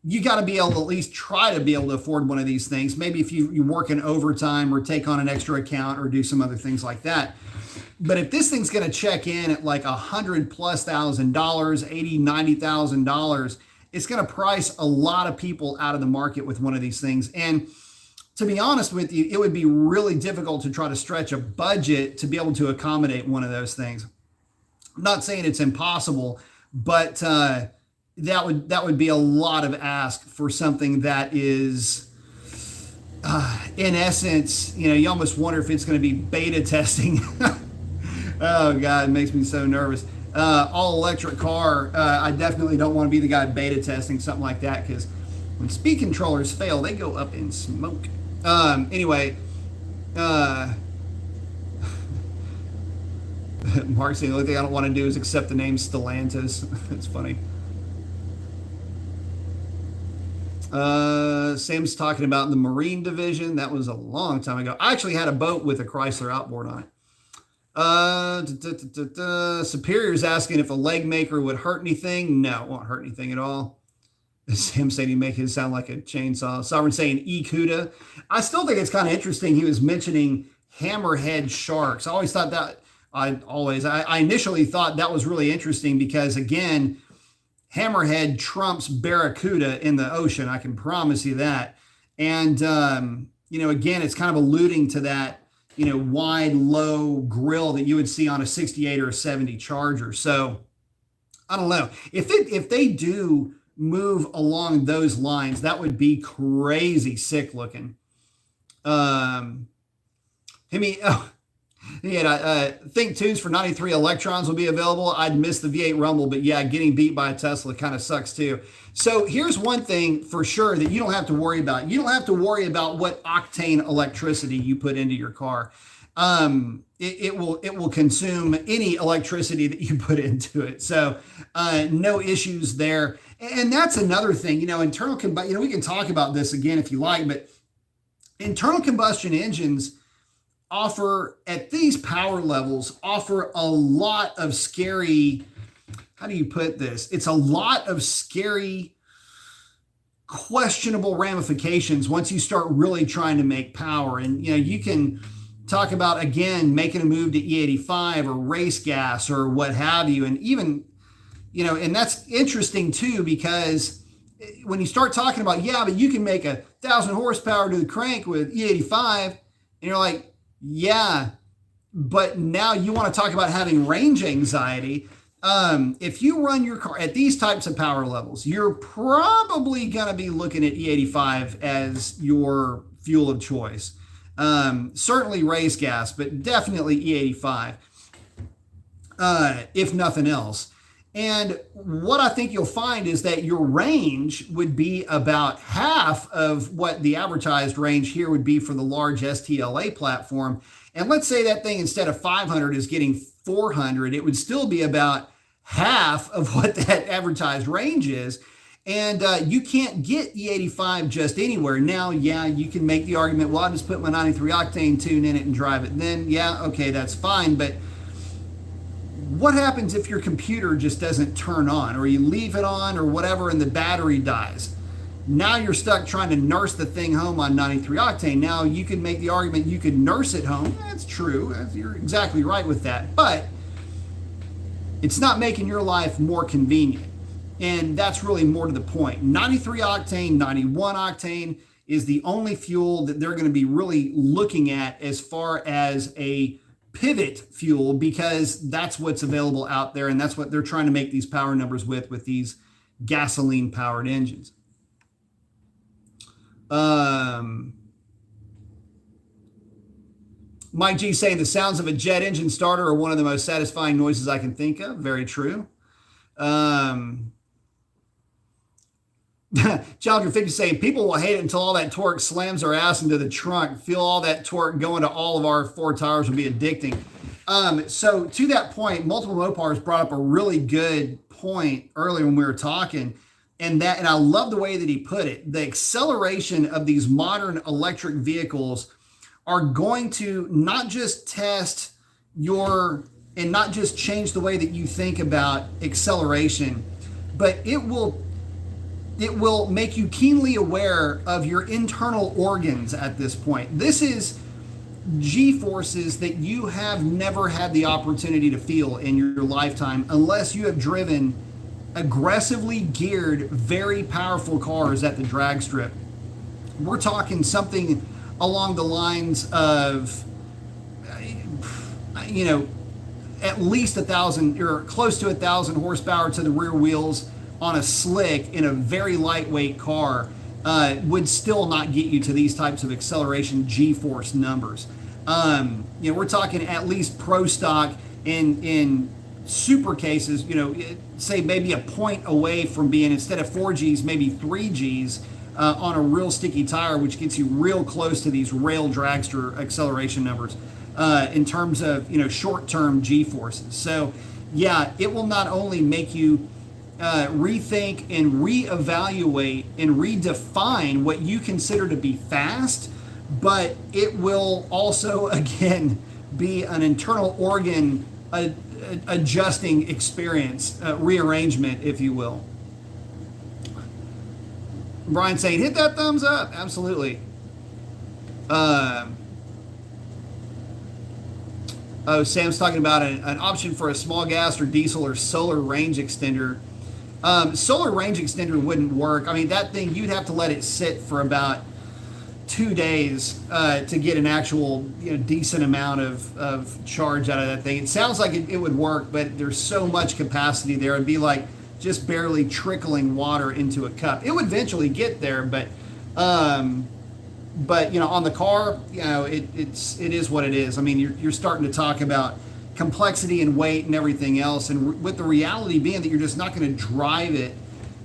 you got to be able to at least try to be able to afford one of these things. Maybe if you work in overtime or take on an extra account or do some other things like that. But if this thing's going to check in at like $100,000+, $80,000, $90,000, it's going to price a lot of people out of the market with one of these things. And to be honest with you, it would be really difficult to try to stretch a budget to be able to accommodate one of those things. I'm not saying it's impossible, but that would be a lot of ask for something that is, in essence, you almost wonder if it's going to be beta testing. Oh God, it makes me so nervous. All electric car. I definitely don't want to be the guy beta testing something like that, because when speed controllers fail, they go up in smoke. Anyway, Mark saying the only thing I don't want to do is accept the name Stellantis. It's funny. Sam's talking about the Marine division. That was a long time ago. I actually had a boat with a Chrysler outboard on it. Superior's asking if a leg maker would hurt anything. No, it won't hurt anything at all. Sam saying he make it sound like a chainsaw. Sovereign saying E-CUDA. I still think it's kind of interesting. He was mentioning hammerhead sharks. I initially thought that was really interesting because, again, hammerhead trumps barracuda in the ocean. I can promise you that. And, again, it's kind of alluding to that, wide, low grill that you would see on a 68 or a 70 Charger. So I don't know if they do move along those lines, that would be crazy sick looking. Think tunes for 93 Electrons will be available. I'd miss the V8 Rumble, but yeah, getting beat by a Tesla kind of sucks too. So here's one thing for sure that you don't have to worry about. You don't have to worry about what octane electricity you put into your car. It will consume any electricity that you put into it. So no issues there. And that's another thing, internal combustion, we can talk about this again if you like, but internal combustion engines offer, at these power levels, offer a lot of scary, how do you put this? It's a lot of scary, questionable ramifications once you start really trying to make power. And, you can talk about, again, making a move to E85 or race gas or what have you. And even and that's interesting too, because when you start talking about, yeah, but you can make 1,000 horsepower to the crank with E85, and you're like, yeah, but now you want to talk about having range anxiety. If you run your car at these types of power levels, you're probably going to be looking at E85 as your fuel of choice. Certainly race gas, but definitely E85, if nothing else. And what I think you'll find is that your range would be about half of what the advertised range here would be for the large STLA platform. And let's say that thing, instead of 500, is getting 400, it would still be about half of what that advertised range is. And you can't get E85 just anywhere. Now, yeah, you can make the argument, well, I'll just put my 93 octane tune in it and drive it. Then, yeah, okay, that's fine. But what happens if your computer just doesn't turn on, or you leave it on or whatever and the battery dies? Now you're stuck trying to nurse the thing home on 93 octane. Now you can make the argument you could nurse it home. That's true. You're exactly right with that. But it's not making your life more convenient. And that's really more to the point. 93 octane, 91 octane is the only fuel that they're going to be really looking at as far as a pivot fuel, because that's what's available out there, and that's what they're trying to make these power numbers with these gasoline powered engines. Mike G saying the sounds of a jet engine starter are one of the most satisfying noises I can think of. Very true. Challenger 50 saying people will hate it until all that torque slams their ass into the trunk. Feel all that torque going to all of our four tires will be addicting. So to that point, Multiple Mopars brought up a really good point earlier when we were talking, and I love the way that he put it. The acceleration of these modern electric vehicles are going to not just test and not just change the way that you think about acceleration, but it will make you keenly aware of your internal organs at this point. This is G-forces that you have never had the opportunity to feel in your lifetime unless you have driven aggressively geared, very powerful cars at the drag strip. We're talking something along the lines of, at least 1,000 or close to 1,000 horsepower to the rear wheels on a slick in a very lightweight car would still not get you to these types of acceleration G-force numbers. We're talking at least pro stock in super cases, say maybe a point away from being, instead of 4Gs, maybe 3Gs on a real sticky tire, which gets you real close to these rail dragster acceleration numbers in terms of, short-term G-forces. So yeah, it will not only make you rethink and reevaluate and redefine what you consider to be fast, but it will also, again, be an internal organ adjusting experience, rearrangement, if you will. Brian saying, hit that thumbs up. Absolutely. Sam's talking about an option for a small gas or diesel or solar range extender. Solar range extender wouldn't work. I mean, that thing, you'd have to let it sit for about 2 days to get an actual decent amount of charge out of that thing. It sounds like it would work, but there's so much capacity there. It'd be like just barely trickling water into a cup. It would eventually get there, but on the car, it is what it is. I mean, you're starting to talk about complexity and weight and everything else, and with the reality being that you're just not going to drive it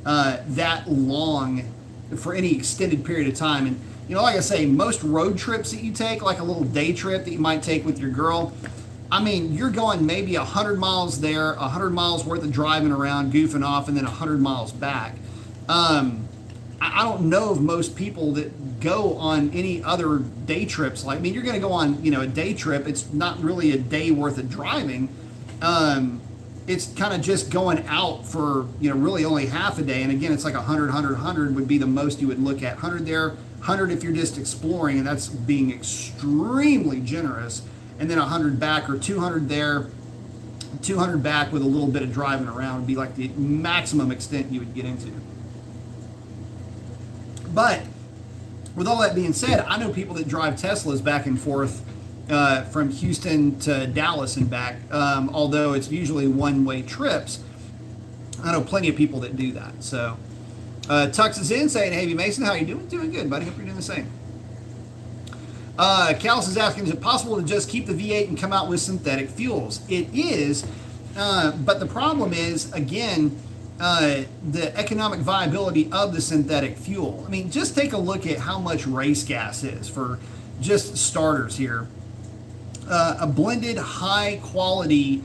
that long for any extended period of time. And like I say, most road trips that you take, like a little day trip that you might take with your girl, I mean, you're going maybe 100 miles there, 100 miles worth of driving around, goofing off, and then 100 miles back. I don't know of most people that go on any other day trips. Like, I mean, you're going to go on, a day trip. It's not really a day worth of driving. It's kind of just going out for, really only half a day. And again, it's like 100 would be the most you would look at. 100 there, 100 if you're just exploring, and that's being extremely generous. And then 100 back, or 200 there, 200 back with a little bit of driving around would be like the maximum extent you would get into. But with all that being said, I know people that drive Teslas back and forth from Houston to Dallas and back, although it's usually one-way trips. I know plenty of people that do that. So Tux is in saying, hey, Mason, how you doing? Doing good, buddy. Hope you're doing the same. Callus is asking, is it possible to just keep the V8 and come out with synthetic fuels? It is, but the problem is, again, the economic viability of the synthetic fuel. I mean, just take a look at how much race gas is for just starters here. A blended high quality,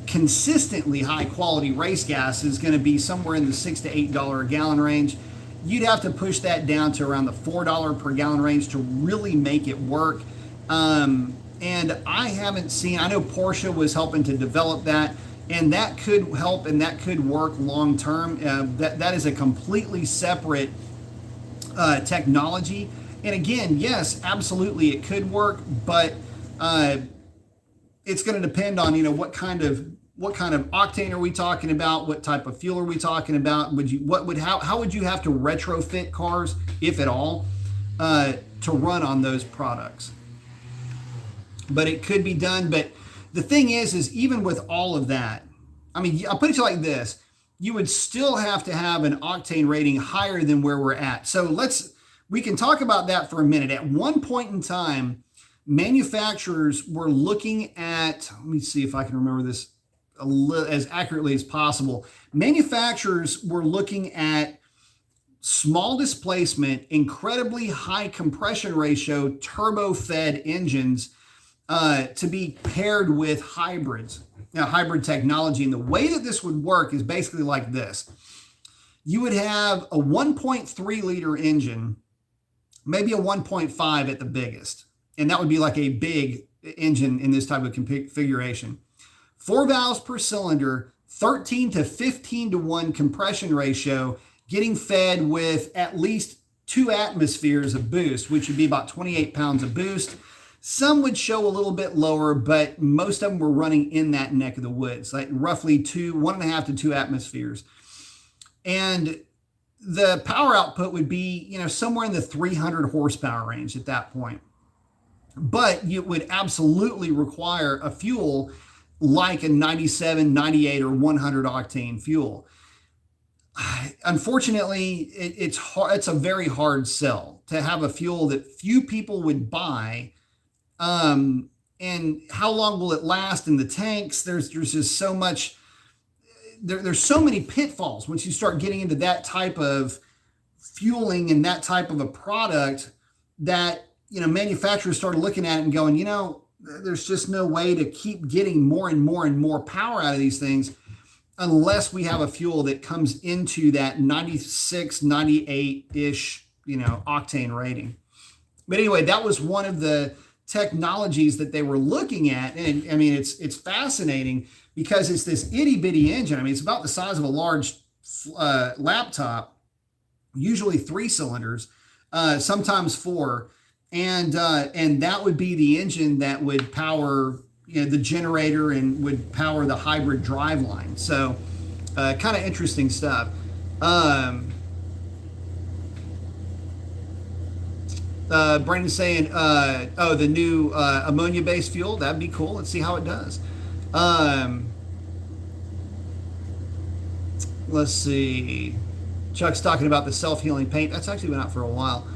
consistently high quality race gas is going to be somewhere in the $6 to $8 a gallon range. You'd have to push that down to around the $4 per gallon range to really make it work. And I haven't seen, I know Porsche was helping to develop that, and that could help and that could work long term. That is a completely separate technology. And again, yes, absolutely it could work, but it's going to depend on, what kind of octane are we talking about? What type of fuel are we talking about? How would you have to retrofit cars, if at all, to run on those products? But it could be done. But the thing is even with all of that, I mean, I'll put it to you like this: you would still have to have an octane rating higher than where we're at. So we can talk about that for a minute. At one point in time, manufacturers were looking at, let me see if I can remember this as accurately as possible. Manufacturers were looking at small displacement, incredibly high compression ratio, turbo-fed engines to be paired with hybrids. Now, hybrid technology, and the way that this would work is basically like this. You would have a 1.3 liter engine, maybe a 1.5 at the biggest, and that would be like a big engine in this type of configuration. 4 valves per cylinder, 13 to 15 to 1 compression ratio, getting fed with at least 2 atmospheres of boost, which would be about 28 pounds of boost. Some would show a little bit lower, but most of them were running in that neck of the woods, like roughly 1.5 to 2 atmospheres. And the power output would be, somewhere in the 300 horsepower range at that point. But you would absolutely require a fuel like a 97, 98, or 100 octane fuel. Unfortunately, it's hard. It's a very hard sell to have a fuel that few people would buy. And how long will it last in the tanks? There's just so much. There's so many pitfalls once you start getting into that type of fueling and that type of a product that, manufacturers started looking at it and going, there's just no way to keep getting more and more and more power out of these things unless we have a fuel that comes into that 96, 98-ish, octane rating. But anyway, that was one of the technologies that they were looking at. And I mean, it's fascinating because it's this itty bitty engine. I mean, it's about the size of a large laptop, usually 3 cylinders, sometimes 4. And that would be the engine that would power the generator and would power the hybrid drive line. So kind of interesting stuff. Brandon's saying, the new ammonia-based fuel, that'd be cool. Let's see how it does. Let's see. Chuck's talking about the self-healing paint. That's actually been out for a while.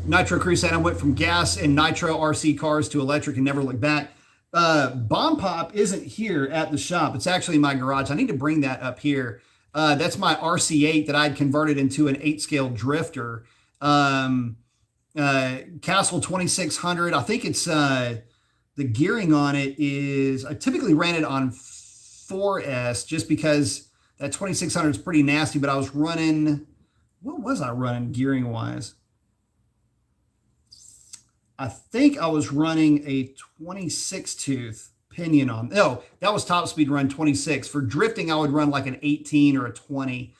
Nitro Crusade, I went from gas and nitro RC cars to electric and never looked back. Bomb Pop isn't here at the shop. It's actually in my garage. I need to bring that up here. That's my RC8 that I'd converted into an 8-scale drifter. Castle 2600. I think it's the gearing on it is, I typically ran it on 4S just because that 2600 is pretty nasty, but I was running, what was I running gearing wise? I think I was running a 26 tooth pinion on. No, that was top speed run 26. For drifting, I would run like an 18 or a 20.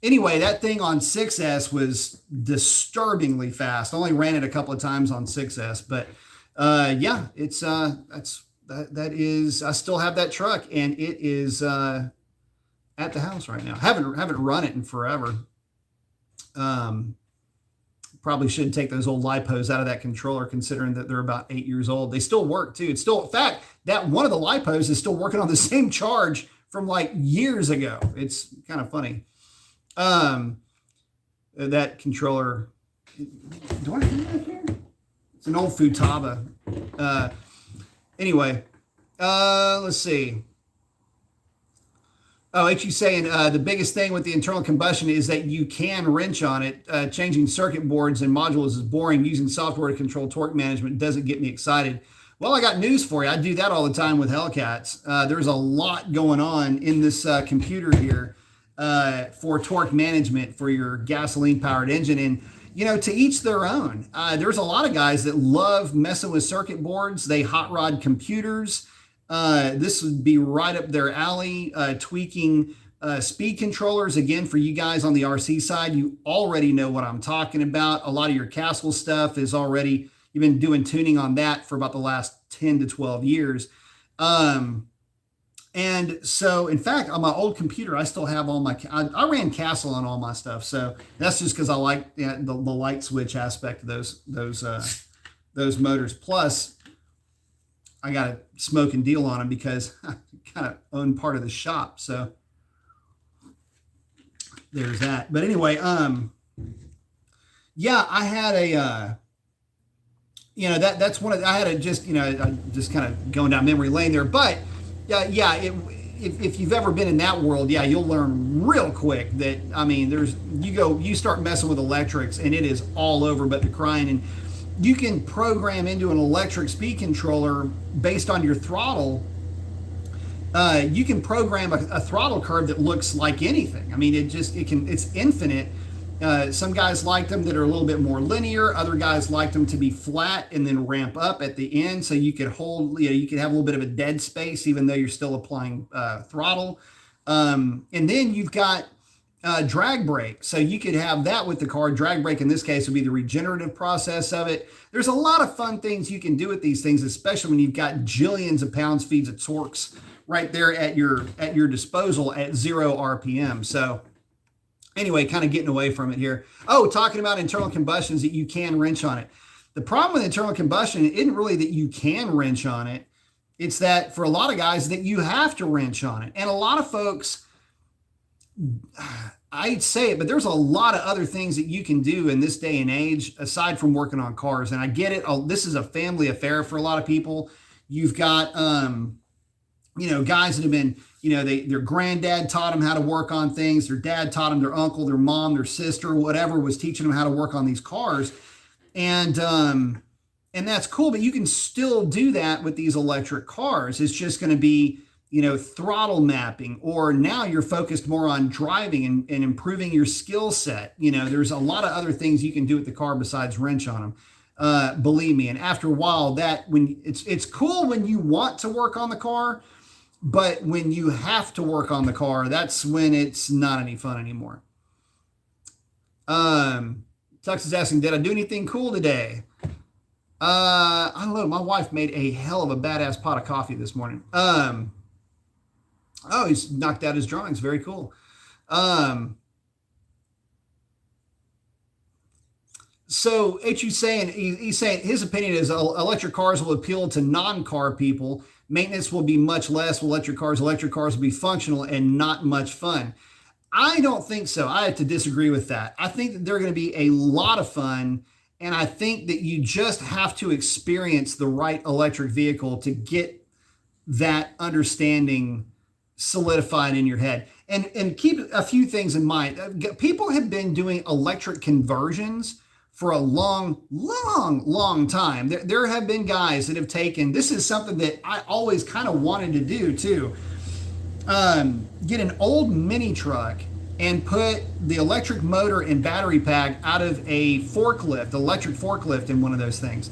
Anyway, that thing on 6S was disturbingly fast. I only ran it a couple of times on 6S, but Yeah, it's that is, I still have that truck, and it is at the house right now. Haven't run it in forever. Um, Probably should take those old lipos out of that controller, considering that they're about 8 years old. They still work too. It's still, in fact, that one of the lipos is still working on the same charge from like years ago. It's kind of funny. That controller. Do I have that here? It's an old Futaba. Anyway, let's see. Oh, HU saying the biggest thing with the internal combustion is that you can wrench on it. Changing circuit boards and modules is boring. Using software to control torque management doesn't get me excited. Well, I got news for you. I do that all the time with Hellcats. There's a lot going on in this computer here for torque management for your gasoline-powered engine. And, you know, to each their own. There's a lot of guys that love messing with circuit boards. They hot rod computers. This would be right up their alley, tweaking speed controllers. Again, for you guys on the RC side, you already know what I'm talking about. A lot of your Castle stuff is already, you've been doing tuning on that for about the last 10 to 12 years. And so, in fact, on my old computer, I still have all my, I ran Castle on all my stuff. So that's just because I like the light switch aspect of those motors. Plus, I got a smoke and deal on them because I kind of own part of the shop. So there's that. But anyway, yeah, I had a, you know, that's one of, I had a just, you know, just kind of going down memory lane there. But yeah, if you've ever been in that world, yeah, you'll learn real quick that, I mean, you start messing with electrics and it is all over but the crying. And you can program into an electric speed controller based on your throttle. You can program a throttle curve that looks like anything. I mean, it's infinite. Some guys like them that are a little bit more linear. Other guys like them to be flat and then ramp up at the end. So you could hold, you know, you could have a little bit of a dead space, even though you're still applying throttle. And then you've got drag brake. So you could have that with the car. Drag brake in this case would be the regenerative process of it. There's a lot of fun things you can do with these things, especially when you've got jillions of pounds-feet of torques right there at your disposal at 0 RPM. So anyway, kind of getting away from it here. Oh, talking about internal combustions, that you can wrench on it. The problem with internal combustion isn't really that you can wrench on it. It's that for a lot of guys that you have to wrench on it. And a lot of folks, I'd say it, but there's a lot of other things that you can do in this day and age aside from working on cars. And I get it. This is a family affair for a lot of people. You've got, you know, guys that have been, you know, their granddad taught them how to work on things. Their dad taught them, their uncle, their mom, their sister, whatever, was teaching them how to work on these cars. And that's cool, but you can still do that with these electric cars. It's just going to be, you know, throttle mapping, or now you're focused more on driving and improving your skill set. You know, there's a lot of other things you can do with the car besides wrench on them. Believe me. And after a while, when it's cool when you want to work on the car, but when you have to work on the car, that's when it's not any fun anymore. Tux is asking, did I do anything cool today? I don't know. My wife made a hell of a badass pot of coffee this morning. Oh, he's knocked out his drawings. Very cool. So HU's saying, he's saying his opinion is electric cars will appeal to non-car people. Maintenance will be much less with electric cars. Electric cars will be functional and not much fun. I don't think so. I have to disagree with that. I think that they're going to be a lot of fun. And I think that you just have to experience the right electric vehicle to get that understanding solidified in your head. And keep a few things in mind. People have been doing electric conversions for a long time. There have been guys that have taken, this is something that I always kind of wanted to do too. Get an old mini truck and put the electric motor and battery pack out of a forklift, electric forklift, in one of those things.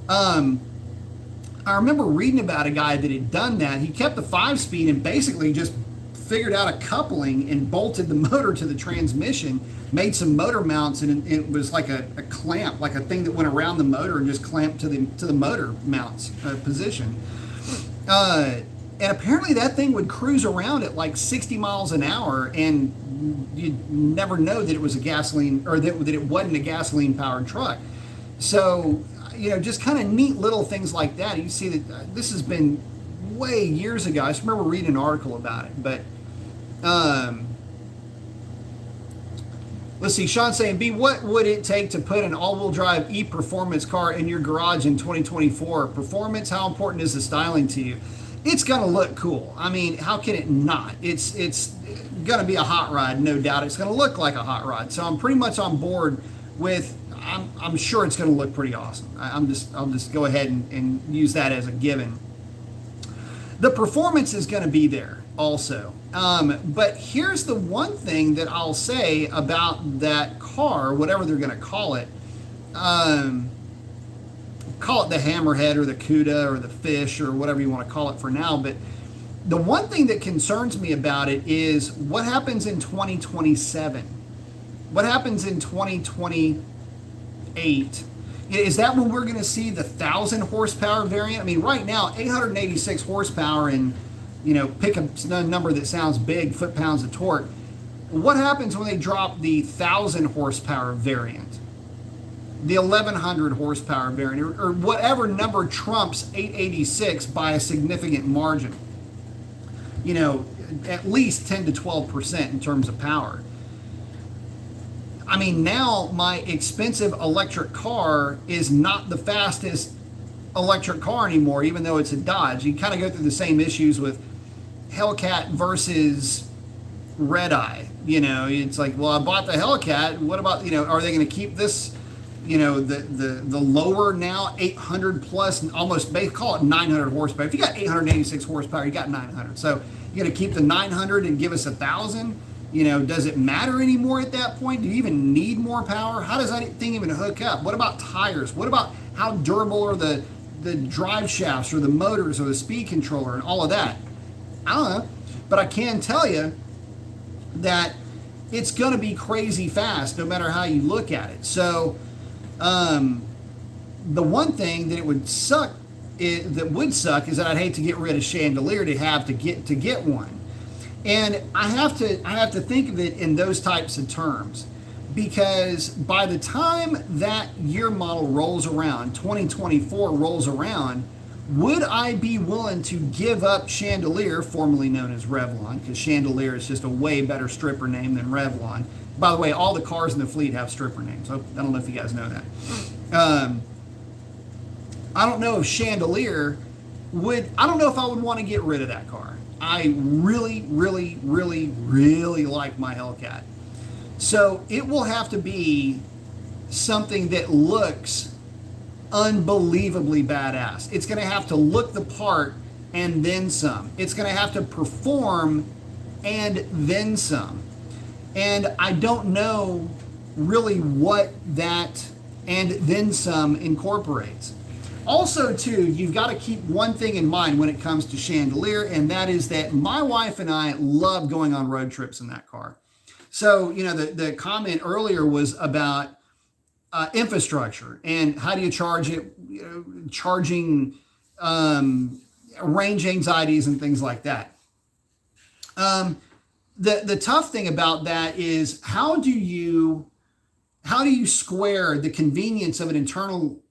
I remember reading about a guy that had done that. He kept the 5-speed and basically just figured out a coupling and bolted the motor to the transmission, made some motor mounts, and it was like a clamp, like a thing that went around the motor and just clamped to the motor mounts position. And apparently that thing would cruise around at like 60 miles an hour, and you'd never know that it was a gasoline, or that it wasn't a gasoline powered truck. So, just kind of neat little things like that. You see that this has been way years ago. I just remember reading an article about it. But let's see, Sean saying, B, what would it take to put an all-wheel drive e-performance car in your garage in 2024? Performance, how important is the styling to you? It's going to look cool. I mean, how can it not? It's going to be a hot rod, no doubt. It's going to look like a hot rod. So I'm pretty much on board with, I'm sure it's going to look pretty awesome. I'll just go ahead and use that as a given. The performance is going to be there also. But here's the one thing that I'll say about that car, whatever they're going to call it. Call it the Hammerhead or the Cuda or the Fish or whatever you want to call it for now. But the one thing that concerns me about it is what happens in 2027? What happens in 2028? Is that when we're going to see the 1,000 horsepower variant? I mean, right now, 886 horsepower and, pick a number that sounds big, foot-pounds of torque. What happens when they drop the 1,000 horsepower variant? The 1,100 horsepower variant, or whatever number trumps 886 by a significant margin. At least 10 to 12% in terms of power. I mean, now my expensive electric car is not the fastest electric car anymore, even though it's a Dodge. You kind of go through the same issues with Hellcat versus Redeye. It's like, well, I bought the Hellcat. What about, are they going to keep this, the lower now 800 plus, almost, they call it 900 horsepower. If you got 886 horsepower, you got 900. So you're going to keep the 900 and give us 1,000. Does it matter anymore at that point? Do you even need more power? How does that thing even hook up? What about tires? What about how durable are the drive shafts or the motors or the speed controller and all of that? I don't know. But I can tell you that it's going to be crazy fast no matter how you look at it. So the one thing that would suck is that I'd hate to get rid of Chandelier to get one. And I have to think of it in those types of terms, because by the time that year model rolls around, 2024 rolls around, would I be willing to give up Chandelier, formerly known as Revlon, because Chandelier is just a way better stripper name than Revlon. By the way, all the cars in the fleet have stripper names. I don't know if you guys know that. I don't know if Chandelier I don't know if I would want to get rid of that car. I really, really, really, really like my Hellcat. So it will have to be something that looks unbelievably badass. It's going to have to look the part and then some. It's going to have to perform and then some. And I don't know really what that and then some incorporates. Also, too, you've got to keep one thing in mind when it comes to Chandelier, and that is that my wife and I love going on road trips in that car. So, the comment earlier was about infrastructure and how do you charge it, charging range anxieties and things like that. The tough thing about that is how do you square the convenience of an internal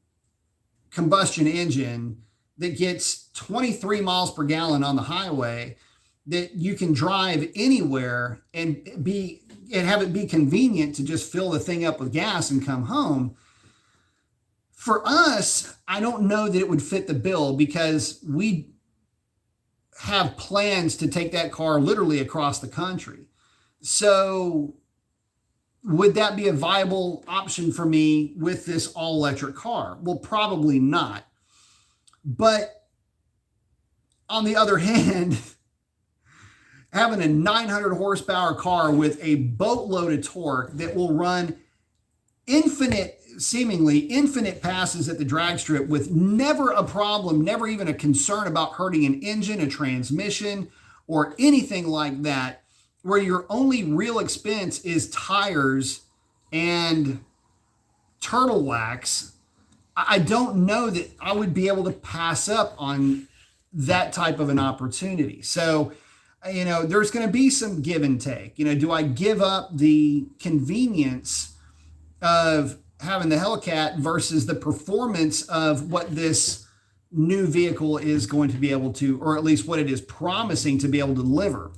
combustion engine that gets 23 miles per gallon on the highway that you can drive anywhere and have it be convenient to just fill the thing up with gas and come home. For us, I don't know that it would fit the bill, because we have plans to take that car literally across the country. So would that be a viable option for me with this all-electric car? Well, probably not. But on the other hand, having a 900 horsepower car with a boatload of torque that will run seemingly infinite passes at the drag strip with never a problem, never even a concern about hurting an engine, a transmission, or anything like that, where your only real expense is tires and turtle wax, I don't know that I would be able to pass up on that type of an opportunity. So, there's going to be some give and take. Do I give up the convenience of having the Hellcat versus the performance of what this new vehicle is going to be able to, or at least what it is promising to be able to deliver?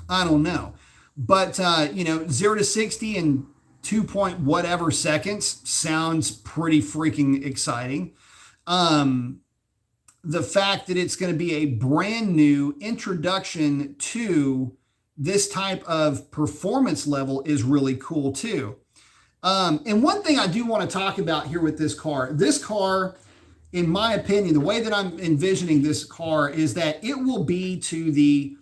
I don't know. But, 0 to 60 in 2 point whatever seconds sounds pretty freaking exciting. The fact that it's going to be a brand new introduction to this type of performance level is really cool too. And one thing I do want to talk about here with this car, in my opinion, the way that I'm envisioning this car is that it will be to the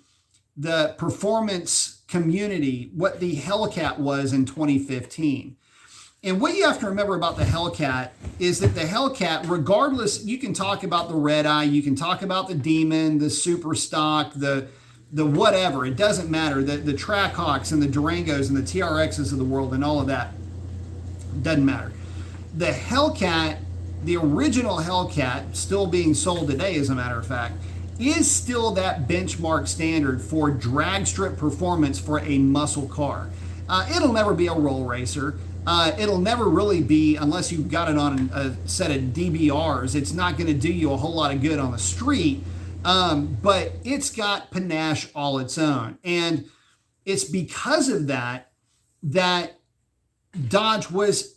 performance community what the Hellcat was in 2015. And what you have to remember about the Hellcat is that the Hellcat, regardless, you can talk about the Red Eye, you can talk about the Demon, the Super Stock, the whatever, it doesn't matter, the Trackhawks and the Durangos and the TRXs of the world and all of that, doesn't matter. The Hellcat, the original Hellcat, still being sold today as a matter of fact, is still that benchmark standard for drag strip performance for a muscle car. It'll never be a roll racer. It'll never really be, unless you've got it on a set of DBRs, it's not going to do you a whole lot of good on the street, but it's got panache all its own. And it's because of that Dodge was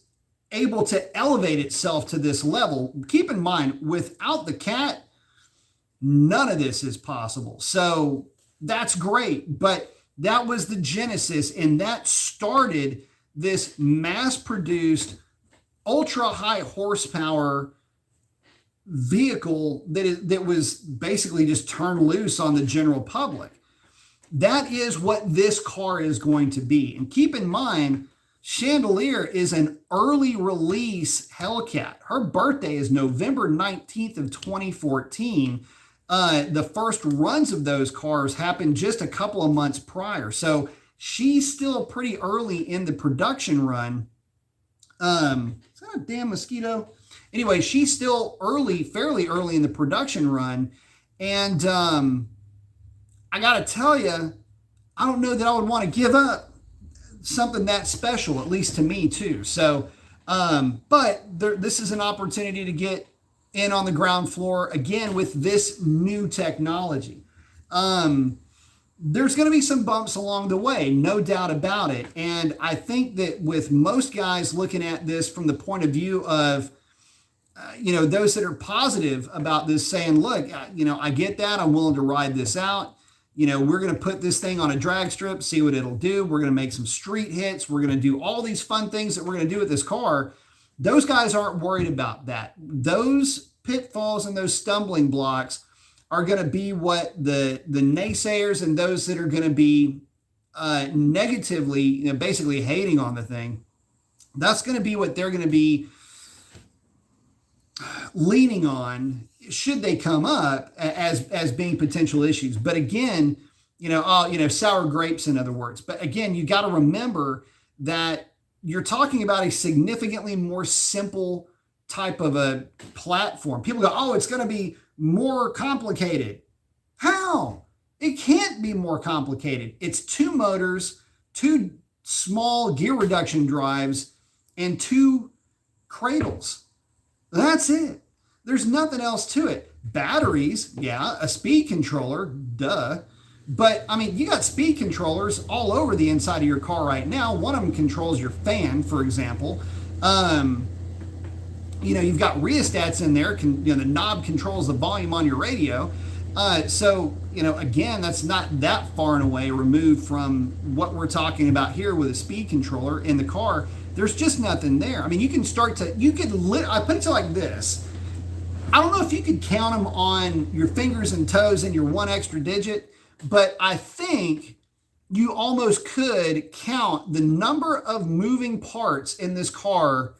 able to elevate itself to this level. Keep in mind, without the Cat, none of this is possible. So that's great, but that was the genesis, and that started this mass-produced, ultra-high horsepower vehicle that was basically just turned loose on the general public. That is what this car is going to be. And keep in mind, Chandelier is an early release Hellcat. Her birthday is November 19th of 2014. The first runs of those cars happened just a couple of months prior. So she's still pretty early in the production run. Is that a damn mosquito? Anyway, she's still fairly early in the production run. And I got to tell you, I don't know that I would want to give up something that special, at least to me too. So, this is an opportunity to get in on the ground floor again with this new technology. There's going to be some bumps along the way, no doubt about it. And I think that with most guys looking at this from the point of view of, those that are positive about this, saying, look, I get that. I'm willing to ride this out. We're going to put this thing on a drag strip, see what it'll do. We're going to make some street hits. We're going to do all these fun things that we're going to do with this car. Those guys aren't worried about that. Those pitfalls and those stumbling blocks are going to be what the naysayers and those that are going to be negatively, basically hating on the thing, that's going to be what they're going to be leaning on should they come up as being potential issues. But again, sour grapes, in other words. But again, you got to remember that you're talking about a significantly more simple type of a platform. People go, oh, it's going to be more complicated. How? It can't be more complicated. It's 2 motors, 2 small gear reduction drives, and 2 cradles. That's it. There's nothing else to it. Batteries, yeah, a speed controller, duh. But I mean, you got speed controllers all over the inside of your car right now. One of them controls your fan, for example. You've got rheostats in there. The knob controls the volume on your radio. Again, that's not that far and away removed from what we're talking about here with a speed controller in the car. There's just nothing there. I mean, I put it to like this. I don't know if you could count them on your fingers and toes and your one extra digit, but I think you almost could count the number of moving parts in this car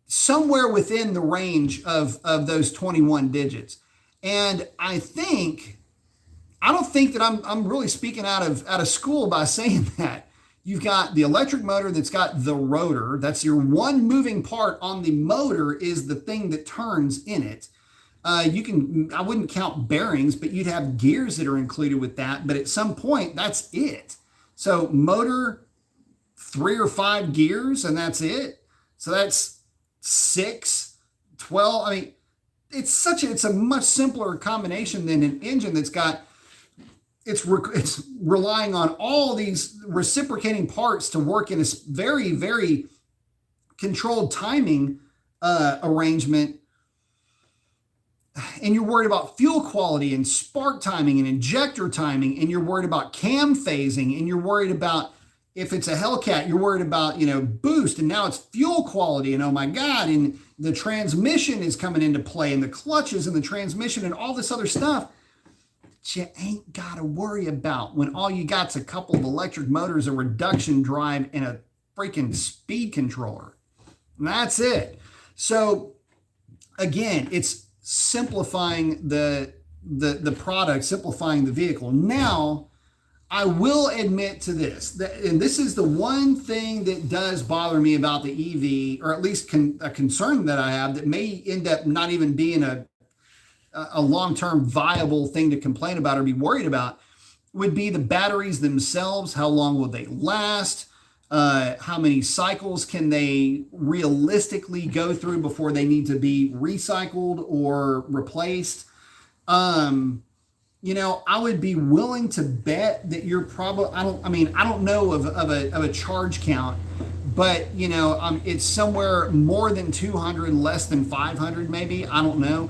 somewhere within the range of those 21 digits. And I think I don't think that I'm really speaking out of school by saying that. You've got the electric motor that's got the rotor. That's your one moving part on the motor, is the thing that turns in it. I wouldn't count bearings, but you'd have gears that are included with that. But at some point, that's it. So motor, 3 or 5 gears, and that's it. So that's 6, 12. I mean, it's a much simpler combination than an engine that's got, it's relying on all these reciprocating parts to work in a very, very controlled timing arrangement. And you're worried about fuel quality and spark timing and injector timing, and you're worried about cam phasing, and you're worried about, if it's a Hellcat, you're worried about, boost, and now it's fuel quality, and oh my God, and the transmission is coming into play, and the clutches and the transmission and all this other stuff that you ain't got to worry about when all you got's a couple of electric motors, a reduction drive, and a freaking speed controller. And that's it. So again, it's simplifying the product, simplifying the vehicle. Now, I will admit to this, and this is the one thing that does bother me about the EV, or at least a concern that I have that may end up not even being a long-term viable thing to complain about or be worried about, would be the batteries themselves. How long will they last? How many cycles can they realistically go through before they need to be recycled or replaced? I would be willing to bet that you're probably, I don't know of a charge count, but it's somewhere more than 200, less than 500 maybe, I don't know,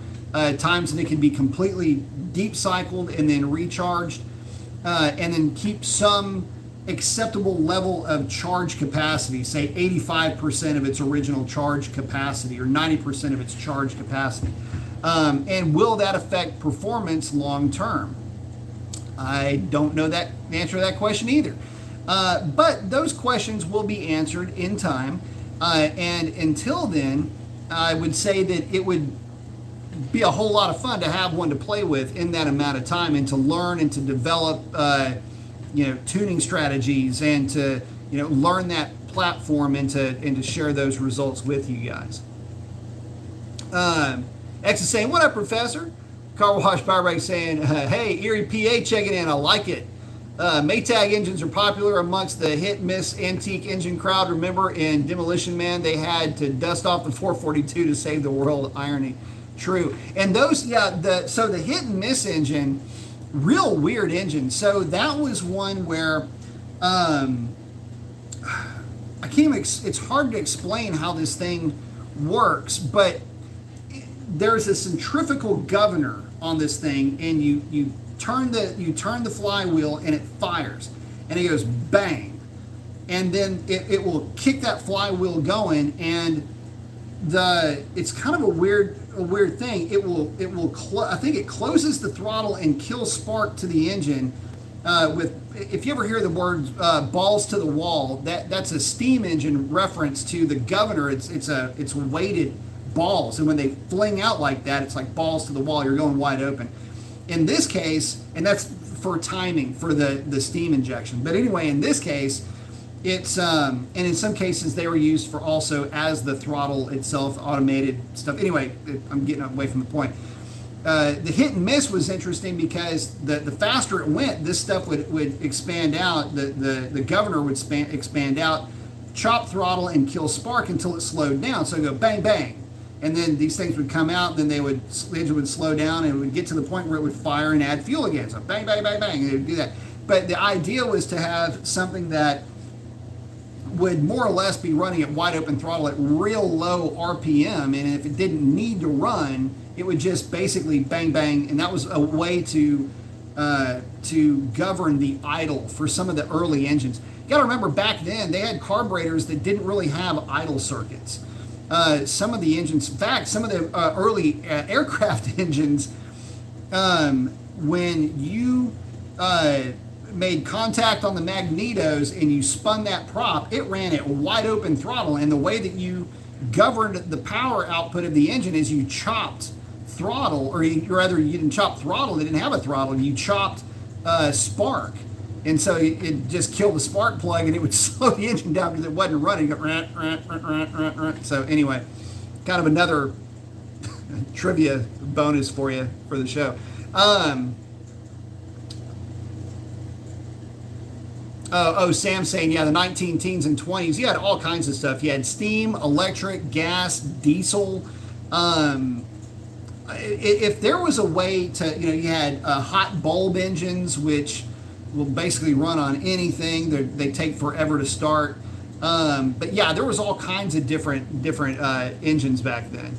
times that it can be completely deep cycled and then recharged, and then keep some acceptable level of charge capacity, say 85% of its original charge capacity or 90% of its charge capacity. And will that affect performance long term? I don't know the answer to that question either. But those questions will be answered in time. And until then, I would say that it would be a whole lot of fun to have one to play with in that amount of time, and to learn and to develop tuning strategies, and to learn that platform, and to share those results with you guys. X is saying, "What up, Professor?" Car Wash Power Brake saying, "Hey, Erie, PA, checking in. I like it. Maytag engines are popular amongst the hit-miss antique engine crowd. Remember in Demolition Man, they had to dust off the 442 to save the world. Irony. True." And those, so the hit-and-miss engine, real weird engine. So that was one where I can't. It's hard to explain how this thing works, but there's a centrifugal governor on this thing, and you turn the flywheel, and it fires, and it goes bang, and then it will kick that flywheel going, and it's kind of a weird thing. I think it closes the throttle and kills spark to the engine. If you ever hear the word balls to the wall, that's a steam engine reference to the governor. It's weighted balls, and when they fling out like that, it's like balls to the wall. You're going wide open. In this case, and that's for timing for the steam injection. But anyway, in this case, it's and in some cases they were used for also as the throttle itself, automated stuff. Anyway, I'm getting away from the point. The hit and miss was interesting because the faster it went, this stuff would expand out. The governor would expand out, chop throttle, and kill spark until it slowed down. So it would go bang bang, and then these things would come out. Then the engine would slow down, and it would get to the point where it would fire and add fuel again. So bang bang bang bang, and it would do that. But the idea was to have something that would more or less be running at wide open throttle at real low RPM, and if it didn't need to run, it would just basically bang bang, and that was a way to govern the idle for some of the early engines. You got to remember, back then they had carburetors that didn't really have idle circuits. Some of the engines, in fact, some of the early aircraft engines, when you made contact on the magnetos and you spun that prop, it ran at wide open throttle, and the way that you governed the power output of the engine is you chopped throttle, or rather you didn't chop throttle, they didn't have a throttle, you chopped spark. And so it just killed the spark plug and it would slow the engine down because it wasn't running. So anyway, kind of another trivia bonus for you for the show. Sam's saying, yeah, the 19 teens and 20s, you had all kinds of stuff. You had steam, electric, gas, diesel. If there was a way to, you had hot bulb engines, which will basically run on anything. They take forever to start. But yeah, there was all kinds of different engines back then.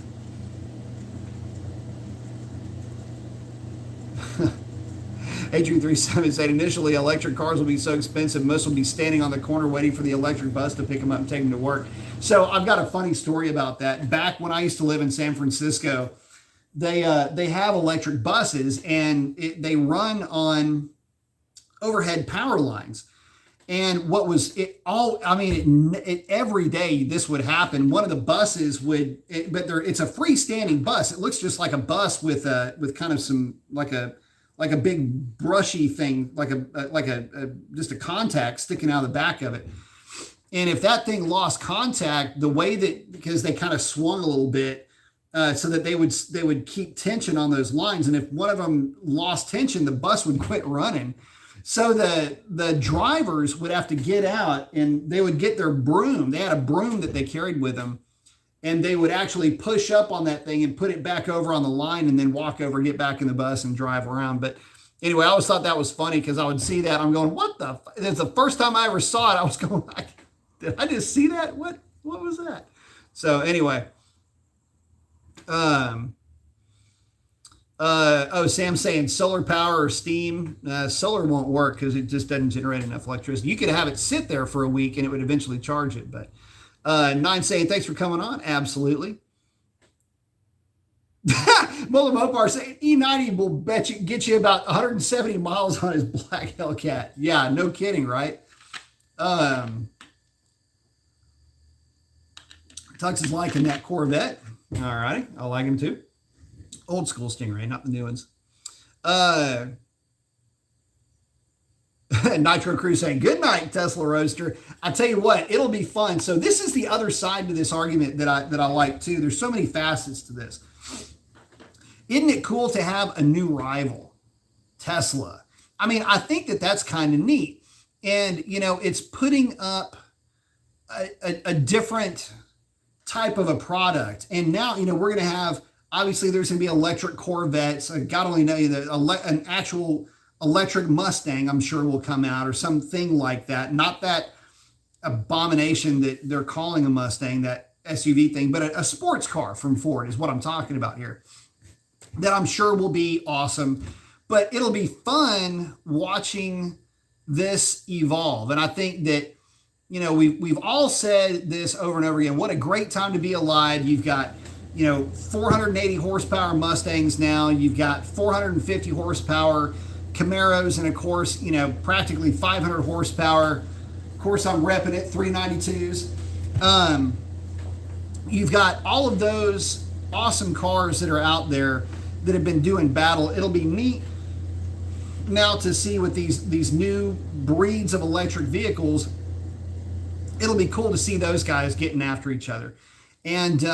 Adrian 37 said initially electric cars will be so expensive, most will be standing on the corner waiting for the electric bus to pick them up and take them to work. So I've got a funny story about that. Back when I used to live in San Francisco, they have electric buses and they run on overhead power lines. And what was it all? I mean, every day this would happen. One of the buses would, it's a freestanding bus. It looks just like a bus with kind of some like a big brushy thing, like a just a contact sticking out of the back of it. And if that thing lost contact, the way that, because they kind of swung a little bit, so that they would keep tension on those lines. And if one of them lost tension, the bus would quit running. So the drivers would have to get out and they would get their broom. They had a broom that they carried with them. And they would actually push up on that thing and put it back over on the line and then walk over, get back in the bus and drive around. But anyway, I always thought that was funny because I would see that. I'm going, what the? It's the first time I ever saw it. I was going, did I just see that? What was that? So anyway. Sam's saying solar power or steam. Solar won't work because it just doesn't generate enough electricity. You could have it sit there for a week and it would eventually charge it, but 9 saying, thanks for coming on. Absolutely. Muller Mopar saying E90 will get you about 170 miles on his black Hellcat. Yeah, no kidding, right? Tux is liking that Corvette. All right, I like him too. Old school Stingray, not the new ones. Nitro Crew saying, good night, Tesla Roadster. I tell you what, it'll be fun. So this is the other side to this argument that I like too. There's so many facets to this. Isn't it cool to have a new rival, Tesla? I mean, I think that that's kind of neat. And, it's putting up a different type of a product. And now, we're going to have, obviously there's going to be electric Corvettes. God only know an actual electric Mustang, I'm sure, will come out or something like that. Not that abomination that they're calling a Mustang, that SUV thing, but a sports car from Ford is what I'm talking about here. That I'm sure will be awesome. But it'll be fun watching this evolve. And I think that, we've all said this over and over again. What a great time to be alive. You've got 480 horsepower Mustangs now. You've got 450 horsepower Camaros, and of course, practically 500 horsepower. Of course, I'm repping it, 392s. You've got all of those awesome cars that are out there that have been doing battle. It'll be neat now to see with these new breeds of electric vehicles. It'll be cool to see those guys getting after each other. And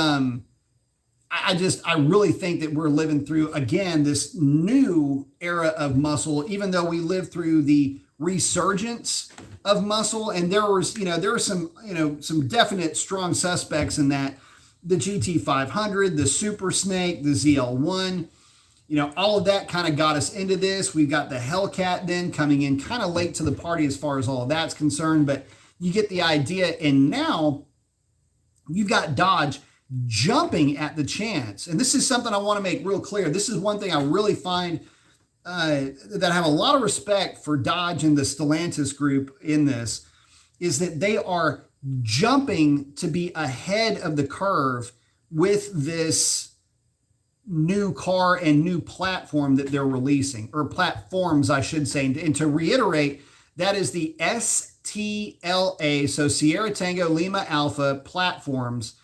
I really think that we're living through, again, this new era of muscle, even though we lived through the resurgence of muscle. And there were some definite strong suspects in that. The GT500, the Super Snake, the ZL1, all of that kind of got us into this. We've got the Hellcat then coming in kind of late to the party as far as all of that's concerned, but you get the idea. And now you've got Dodge jumping at the chance. And this is something I want to make real clear. This is one thing I really find that I have a lot of respect for Dodge and the Stellantis group in this, is that they are jumping to be ahead of the curve with this new car and new platform that they're releasing, or platforms, I should say. And to reiterate, that is the STLA, so Sierra Tango Lima Alpha platforms.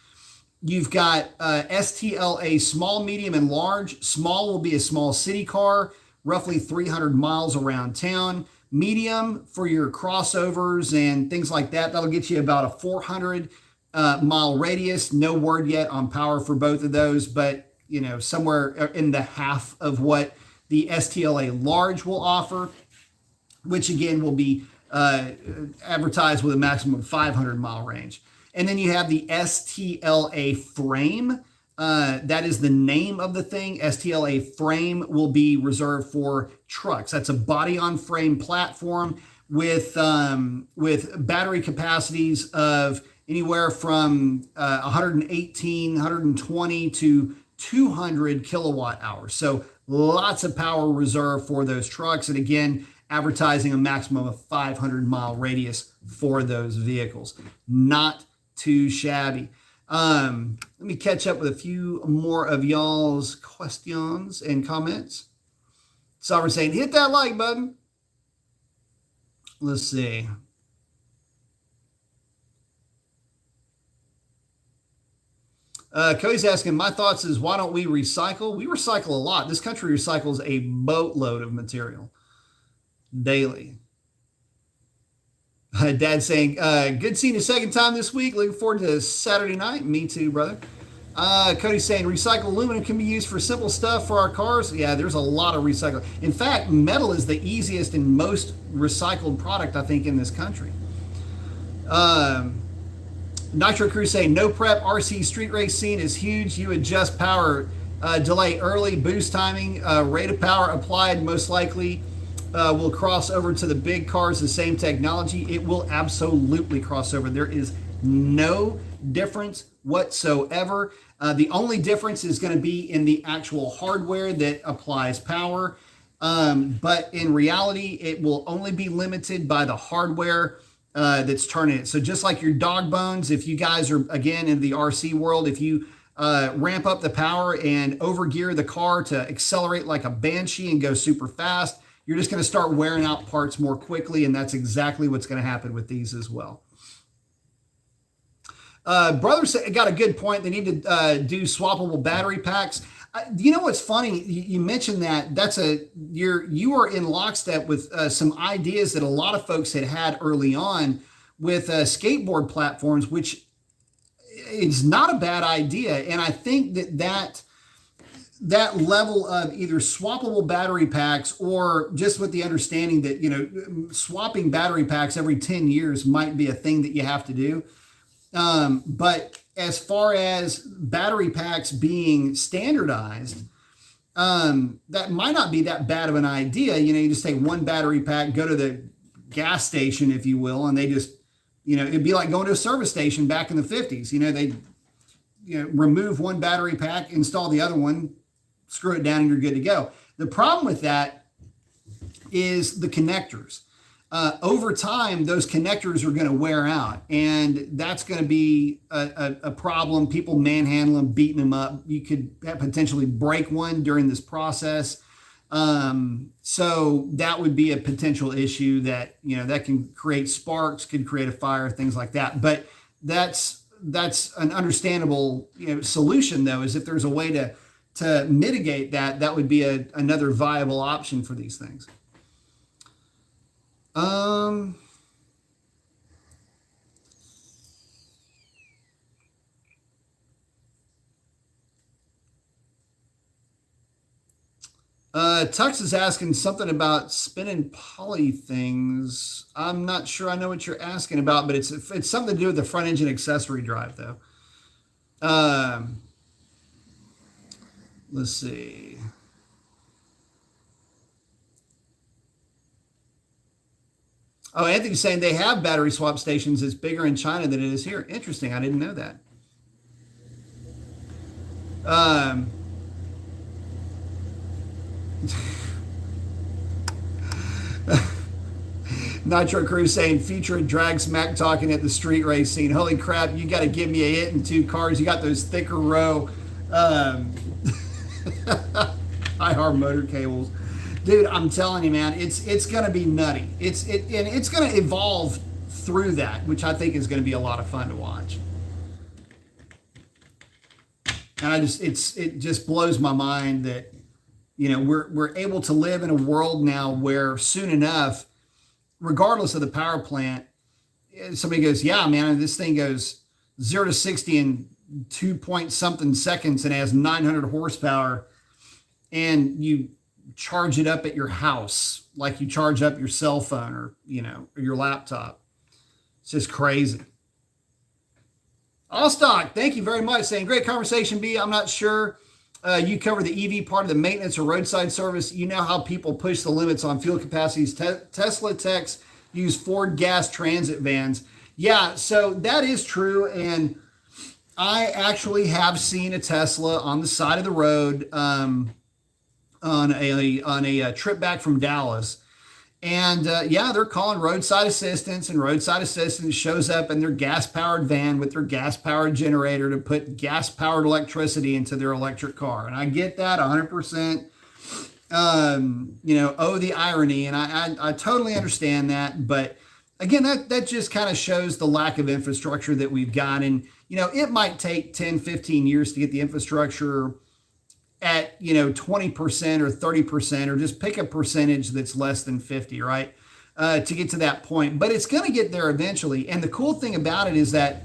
You've got STLA small, medium, and large. Small will be a small city car. roughly 300 miles around town. Medium for your crossovers and things like that. That'll get you about a 400 mile radius. No word yet on power for both of those, but somewhere in the half of what the STLA Large will offer, which again will be advertised with a maximum of 500 mile range. And then you have the STLA Frame. That is the name of the thing. STLA Frame will be reserved for trucks. That's a body-on-frame platform with battery capacities of anywhere from 118, 120 to 200 kilowatt hours. So lots of power reserved for those trucks. And again, advertising a maximum of 500 mile radius for those vehicles. Not too shabby. Let me catch up with a few more of y'all's questions and comments. Sovereign saying, hit that like button. Let's see. Cody's asking, my thoughts is, why don't we recycle? We recycle a lot. This country recycles a boatload of material daily. Dad saying, good seeing you second time this week. Looking forward to Saturday night. Me too, brother. Cody's saying, recycled aluminum can be used for simple stuff for our cars. Yeah, there's a lot of recycling. In fact, metal is the easiest and most recycled product, I think, in this country. Nitro Crew saying, no prep RC street race scene is huge. You adjust power delay early, boost timing, rate of power applied most likely will cross over to the big cars, the same technology. It will absolutely cross over. There is no difference whatsoever. The only difference is going to be in the actual hardware that applies power. But in reality, it will only be limited by the hardware that's turning it. So just like your dog bones, if you guys are, again, in the RC world, if you ramp up the power and overgear the car to accelerate like a Banshee and go super fast, you're just going to start wearing out parts more quickly, and that's exactly what's going to happen with these as well. Brother got a good point. They need to do swappable battery packs. You know what's funny? You mentioned that. You are in lockstep with some ideas that a lot of folks had early on with skateboard platforms, which is not a bad idea. And I think that level of either swappable battery packs, or just with the understanding that swapping battery packs every 10 years might be a thing that you have to do. But as far as battery packs being standardized, that might not be that bad of an idea. You just take one battery pack, go to the gas station, if you will, and they just, it'd be like going to a service station back in the 50s. They remove one battery pack, install the other one, screw it down, and you're good to go. The problem with that is the connectors. Over time, those connectors are going to wear out, and that's going to be a problem. People manhandle them, beating them up. You could potentially break one during this process. So that would be a potential issue that, that can create sparks, could create a fire, things like that. But that's an understandable, solution, though, is if there's a way to mitigate that, that would be another viable option for these things. Tux is asking something about spinning poly things. I'm not sure I know what you're asking about, but it's something to do with the front engine accessory drive, though. Let's see. Oh, Anthony's saying they have battery swap stations. It's bigger in China than it is here. Interesting. I didn't know that. Nitro Crew saying feature drag smack talking at the street race scene. Holy crap, you got to give me a hit in two cars. You got those thicker row IR motor cables. Dude, I'm telling you, man, it's going to be nutty. It's going to evolve through that, which I think is going to be a lot of fun to watch. And it just blows my mind that we're able to live in a world now where soon enough, regardless of the power plant, somebody goes, yeah, man, this thing goes 0 to 60 in 2 point something seconds and has 900 horsepower, and you charge it up at your house like you charge up your cell phone or your laptop. It's just crazy. Allstock, thank you very much. Saying great conversation, B. I'm not sure you cover the EV part of the maintenance or roadside service. You know how people push the limits on fuel capacities. Tesla techs use Ford gas transit vans. Yeah, so that is true. And I actually have seen a Tesla on the side of the road on a trip back from Dallas. And yeah, they're calling roadside assistance, and roadside assistance shows up in their gas-powered van with their gas-powered generator to put gas-powered electricity into their electric car. And I get that 100%. The irony, and I totally understand that. But again, that just kind of shows the lack of infrastructure that we've got. And, it might take 10, 15 years to get the infrastructure at 20% or 30%, or just pick a percentage that's less than 50, right? To get to that point. But it's going to get there eventually. And the cool thing about it is that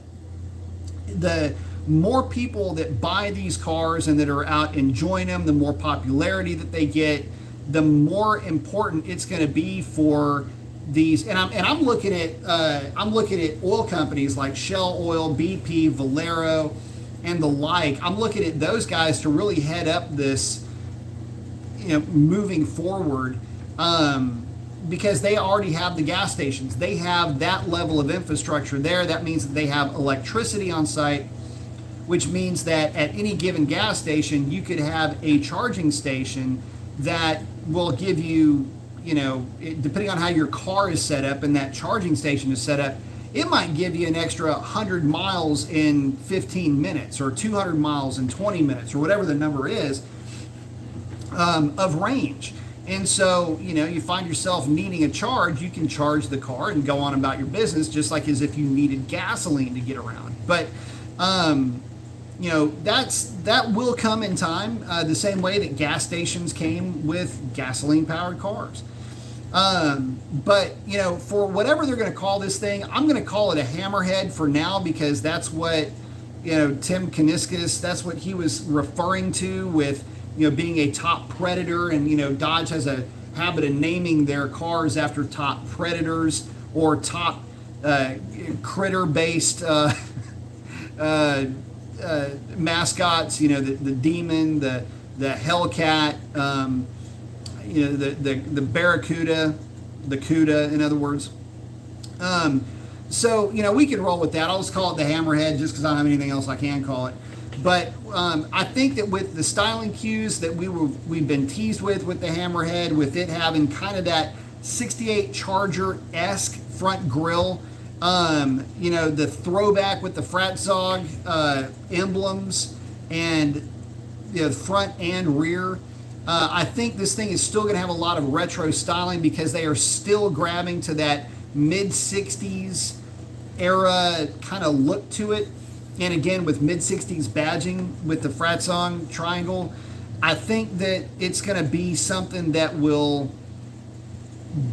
the more people that buy these cars and that are out enjoying them, the more popularity that they get, the more important it's going to be for these. And I'm looking at oil companies like Shell Oil, BP, Valero, and the like. I'm looking at those guys to really head up this, moving forward, because they already have the gas stations. They have that level of infrastructure there. That means that they have electricity on site, which means that at any given gas station, you could have a charging station that will give you, depending on how your car is set up and that charging station is set up, it might give you an extra 100 miles in 15 minutes or 200 miles in 20 minutes or whatever the number is of range. And so, you find yourself needing a charge, you can charge the car and go on about your business just like as if you needed gasoline to get around. But, that will come in time, the same way that gas stations came with gasoline powered cars. But for whatever they're going to call this thing, I'm going to call it a hammerhead for now, because that's what, Tim Kuniskis, that's what he was referring to with, being a top predator. And, Dodge has a habit of naming their cars after top predators or top, critter based, mascots, the demon, the Hellcat, the Barracuda, the CUDA, in other words. So, we can roll with that. I'll just call it the hammerhead just because I don't have anything else I can call it. But I think that with the styling cues that we've been teased with the hammerhead, with it having kind of that 68 Charger-esque front grille, the throwback with the Fratzog emblems and front and rear, I think this thing is still going to have a lot of retro styling because they are still grabbing to that mid-60s era kind of look to it. And again, with mid-60s badging with the Fratzog triangle, I think that it's going to be something that will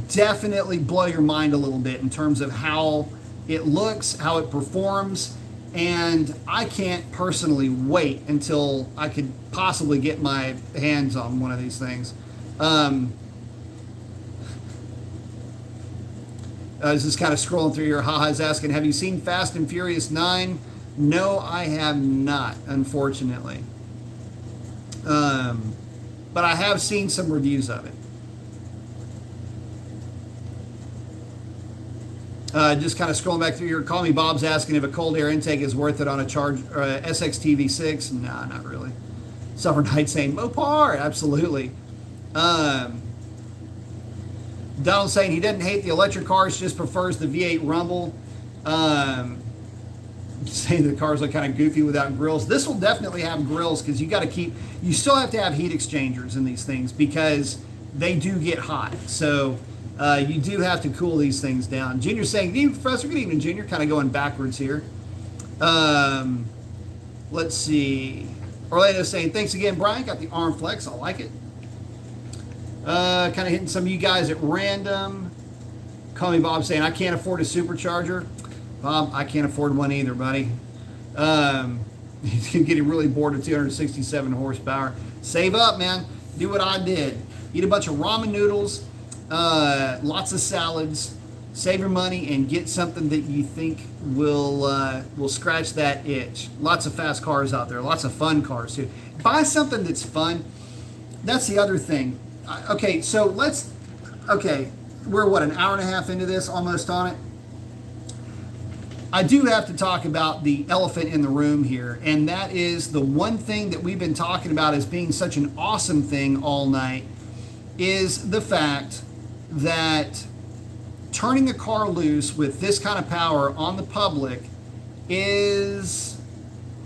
definitely blow your mind a little bit in terms of how it looks, how it performs. And I can't personally wait until I could possibly get my hands on one of these things. I was just kind of scrolling through your ha-has asking, have you seen Fast and Furious 9? No, I have not, unfortunately. But I have seen some reviews of it. Just kind of scrolling back through your Call Me Bob's asking if a cold air intake is worth it on a SXT V6. Nah, not really. Summer Night saying Mopar, absolutely. Donald saying he doesn't hate the electric cars, just prefers the V8 Rumble. Saying the cars look kind of goofy without grills. This will definitely have grills because you still have to have heat exchangers in these things because they do get hot. So you do have to cool these things down. Junior's saying, good evening, Professor. Good evening, Junior. Kind of going backwards here. Let's see. Orlando's saying, thanks again, Brian. Got the arm flex. I like it. Kind of hitting some of you guys at random. Call me Bob saying, I can't afford a supercharger. Bob, I can't afford one either, buddy. He's getting really bored of 267 horsepower. Save up, man. Do what I did. Eat a bunch of ramen noodles, lots of salads, save your money, and get something that you think will scratch that itch. Lots of fast cars out there, lots of fun cars too. Buy something that's fun. That's the other thing. Okay, so we're what, an hour and a half into this, almost on it. I do have to talk about the elephant in the room here, and that is the one thing that we've been talking about as being such an awesome thing all night is the fact that turning a car loose with this kind of power on the public is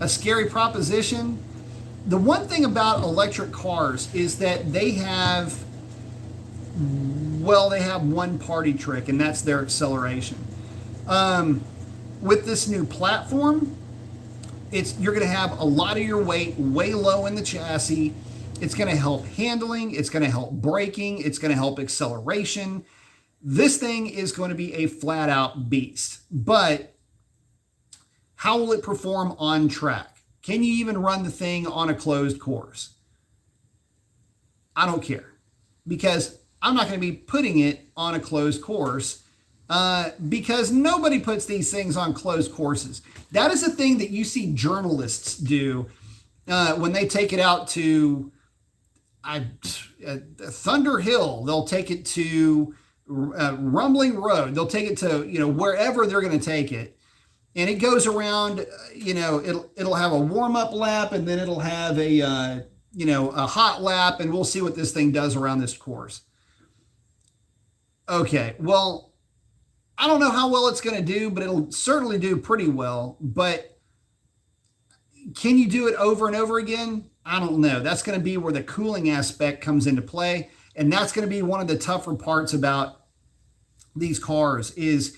a scary proposition. The one thing about electric cars is that they have one party trick, and that's their acceleration. With this new platform, you're going to have a lot of your weight way low in the chassis. It's going to help handling. It's going to help braking. It's going to help acceleration. This thing is going to be a flat out beast. But how will it perform on track? Can you even run the thing on a closed course? I don't care, because I'm not going to be putting it on a closed course. Because nobody puts these things on closed courses. That is a thing that you see journalists do when they take it out to Thunder Hill. They'll take it to Rumbling Road. They'll take it to wherever they're going to take it, and it goes around. It'll have a warm up lap, and then it'll have a hot lap, and we'll see what this thing does around this course. Okay, well, I don't know how well it's going to do, but it'll certainly do pretty well. But can you do it over and over again? I don't know. That's going to be where the cooling aspect comes into play. And that's going to be one of the tougher parts about these cars is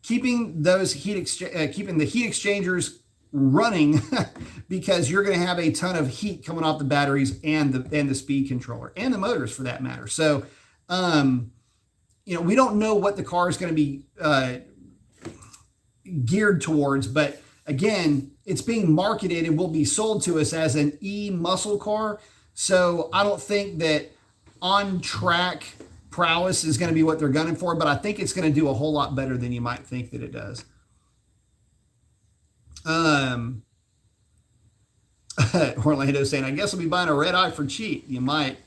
keeping those keeping the heat exchangers running because you're going to have a ton of heat coming off the batteries and the speed controller and the motors for that matter. So, we don't know what the car is going to be geared towards, but again, it's being marketed and will be sold to us as an eMuscle car. So I don't think that on-track prowess is going to be what they're gunning for, but I think it's going to do a whole lot better than you might think that it does. Orlando saying, I guess I'll be buying a red eye for cheap. You might.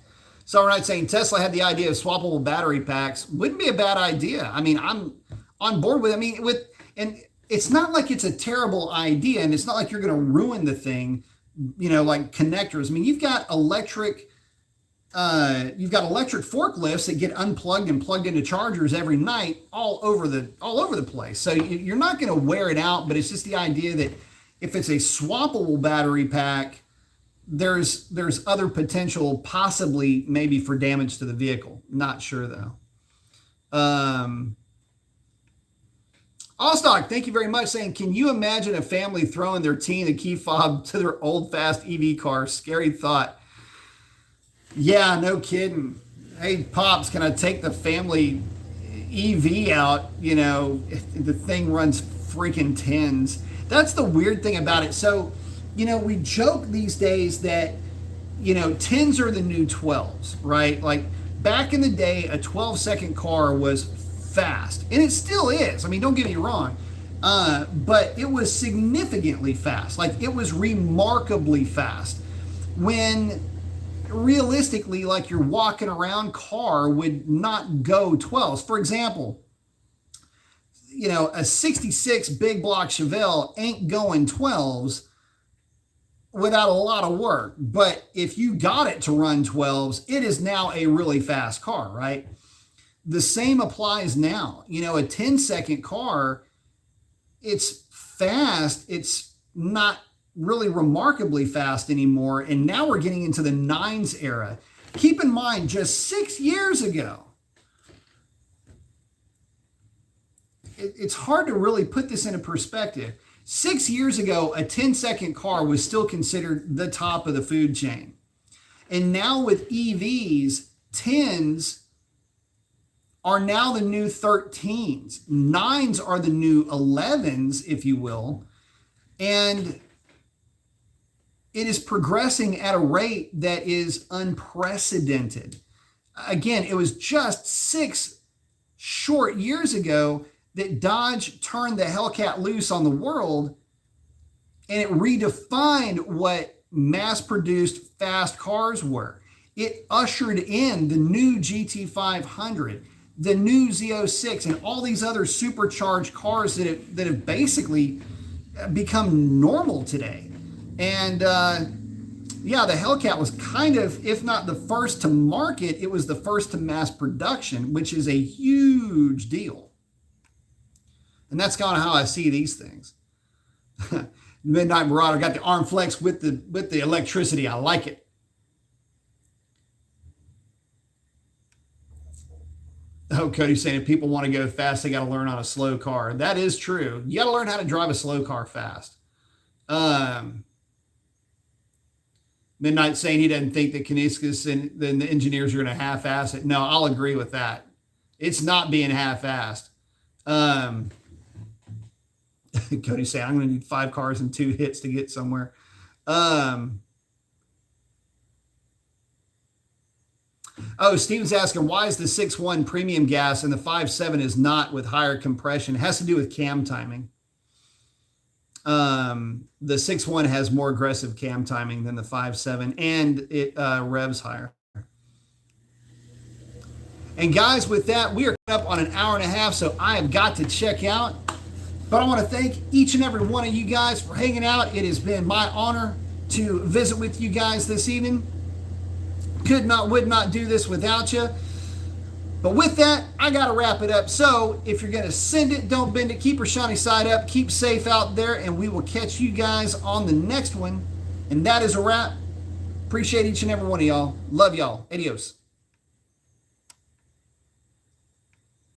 Summer Night saying Tesla had the idea of swappable battery packs. Wouldn't be a bad idea. I mean, I'm on board with it. And it's not like it's a terrible idea, and it's not like you're going to ruin the thing, like connectors. I mean, you've got electric forklifts that get unplugged and plugged into chargers every night all over the place. So you're not going to wear it out, but it's just the idea that if it's a swappable battery pack, there's other potential, possibly maybe for damage to the vehicle. Not sure though. Allstock, thank you very much. Saying, can you imagine a family throwing their teen a key fob to their old fast EV car? Scary thought. Yeah, no kidding. Hey, Pops, can I take the family EV out? The thing runs freaking tens. That's the weird thing about it. So, we joke these days that, 10s are the new 12s, right? Like back in the day, a 12-second car was fast, and it still is. I mean, don't get me wrong, but it was significantly fast. Like it was remarkably fast when realistically, like your walking around car would not go 12s. For example, a 66 big block Chevelle ain't going 12s without a lot of work. But if you got it to run 12s, it is now a really fast car, right? The same applies now. A 10-second car, it's fast. It's not really remarkably fast anymore. And now we're getting into the 9s era. Keep in mind, just 6 years ago, it's hard to really put this into perspective. 6 years ago, a 10-second car was still considered the top of the food chain. And now with EVs, 10s are now the new 13s. 9s are the new 11s, if you will. And it is progressing at a rate that is unprecedented. Again, it was just 6 short years ago that Dodge turned the Hellcat loose on the world, and it redefined what mass-produced fast cars were. It ushered in the new GT500, the new Z06, and all these other supercharged cars that have basically become normal today. And yeah, the Hellcat was kind of, if not the first to market, it was the first to mass production, which is a huge deal. And that's kind of how I see these things. Midnight Marauder got the arm flex with the electricity. I like it. Oh, Cody's saying if people want to go fast, they got to learn on a slow car. That is true. You got to learn how to drive a slow car fast. Midnight saying he doesn't think that Canisius and then the engineers are going to half-ass it. No, I'll agree with that. It's not being half-assed. Cody's saying I'm going to need 5 cars and 2 hits to get somewhere. Oh, Steven's asking, why is the 6.1 premium gas and the 5.7 is not with higher compression? It has to do with cam timing. The 6.1 has more aggressive cam timing than the 5.7, and it revs higher. And guys, with that, we are up on an hour and a half, so I have got to check out. But I want to thank each and every one of you guys for hanging out. It has been my honor to visit with you guys this evening. Would not do this without you. But with that, I got to wrap it up. So if you're going to send it, don't bend it. Keep your shiny side up. Keep safe out there. And we will catch you guys on the next one. And that is a wrap. Appreciate each and every one of y'all. Love y'all. Adios.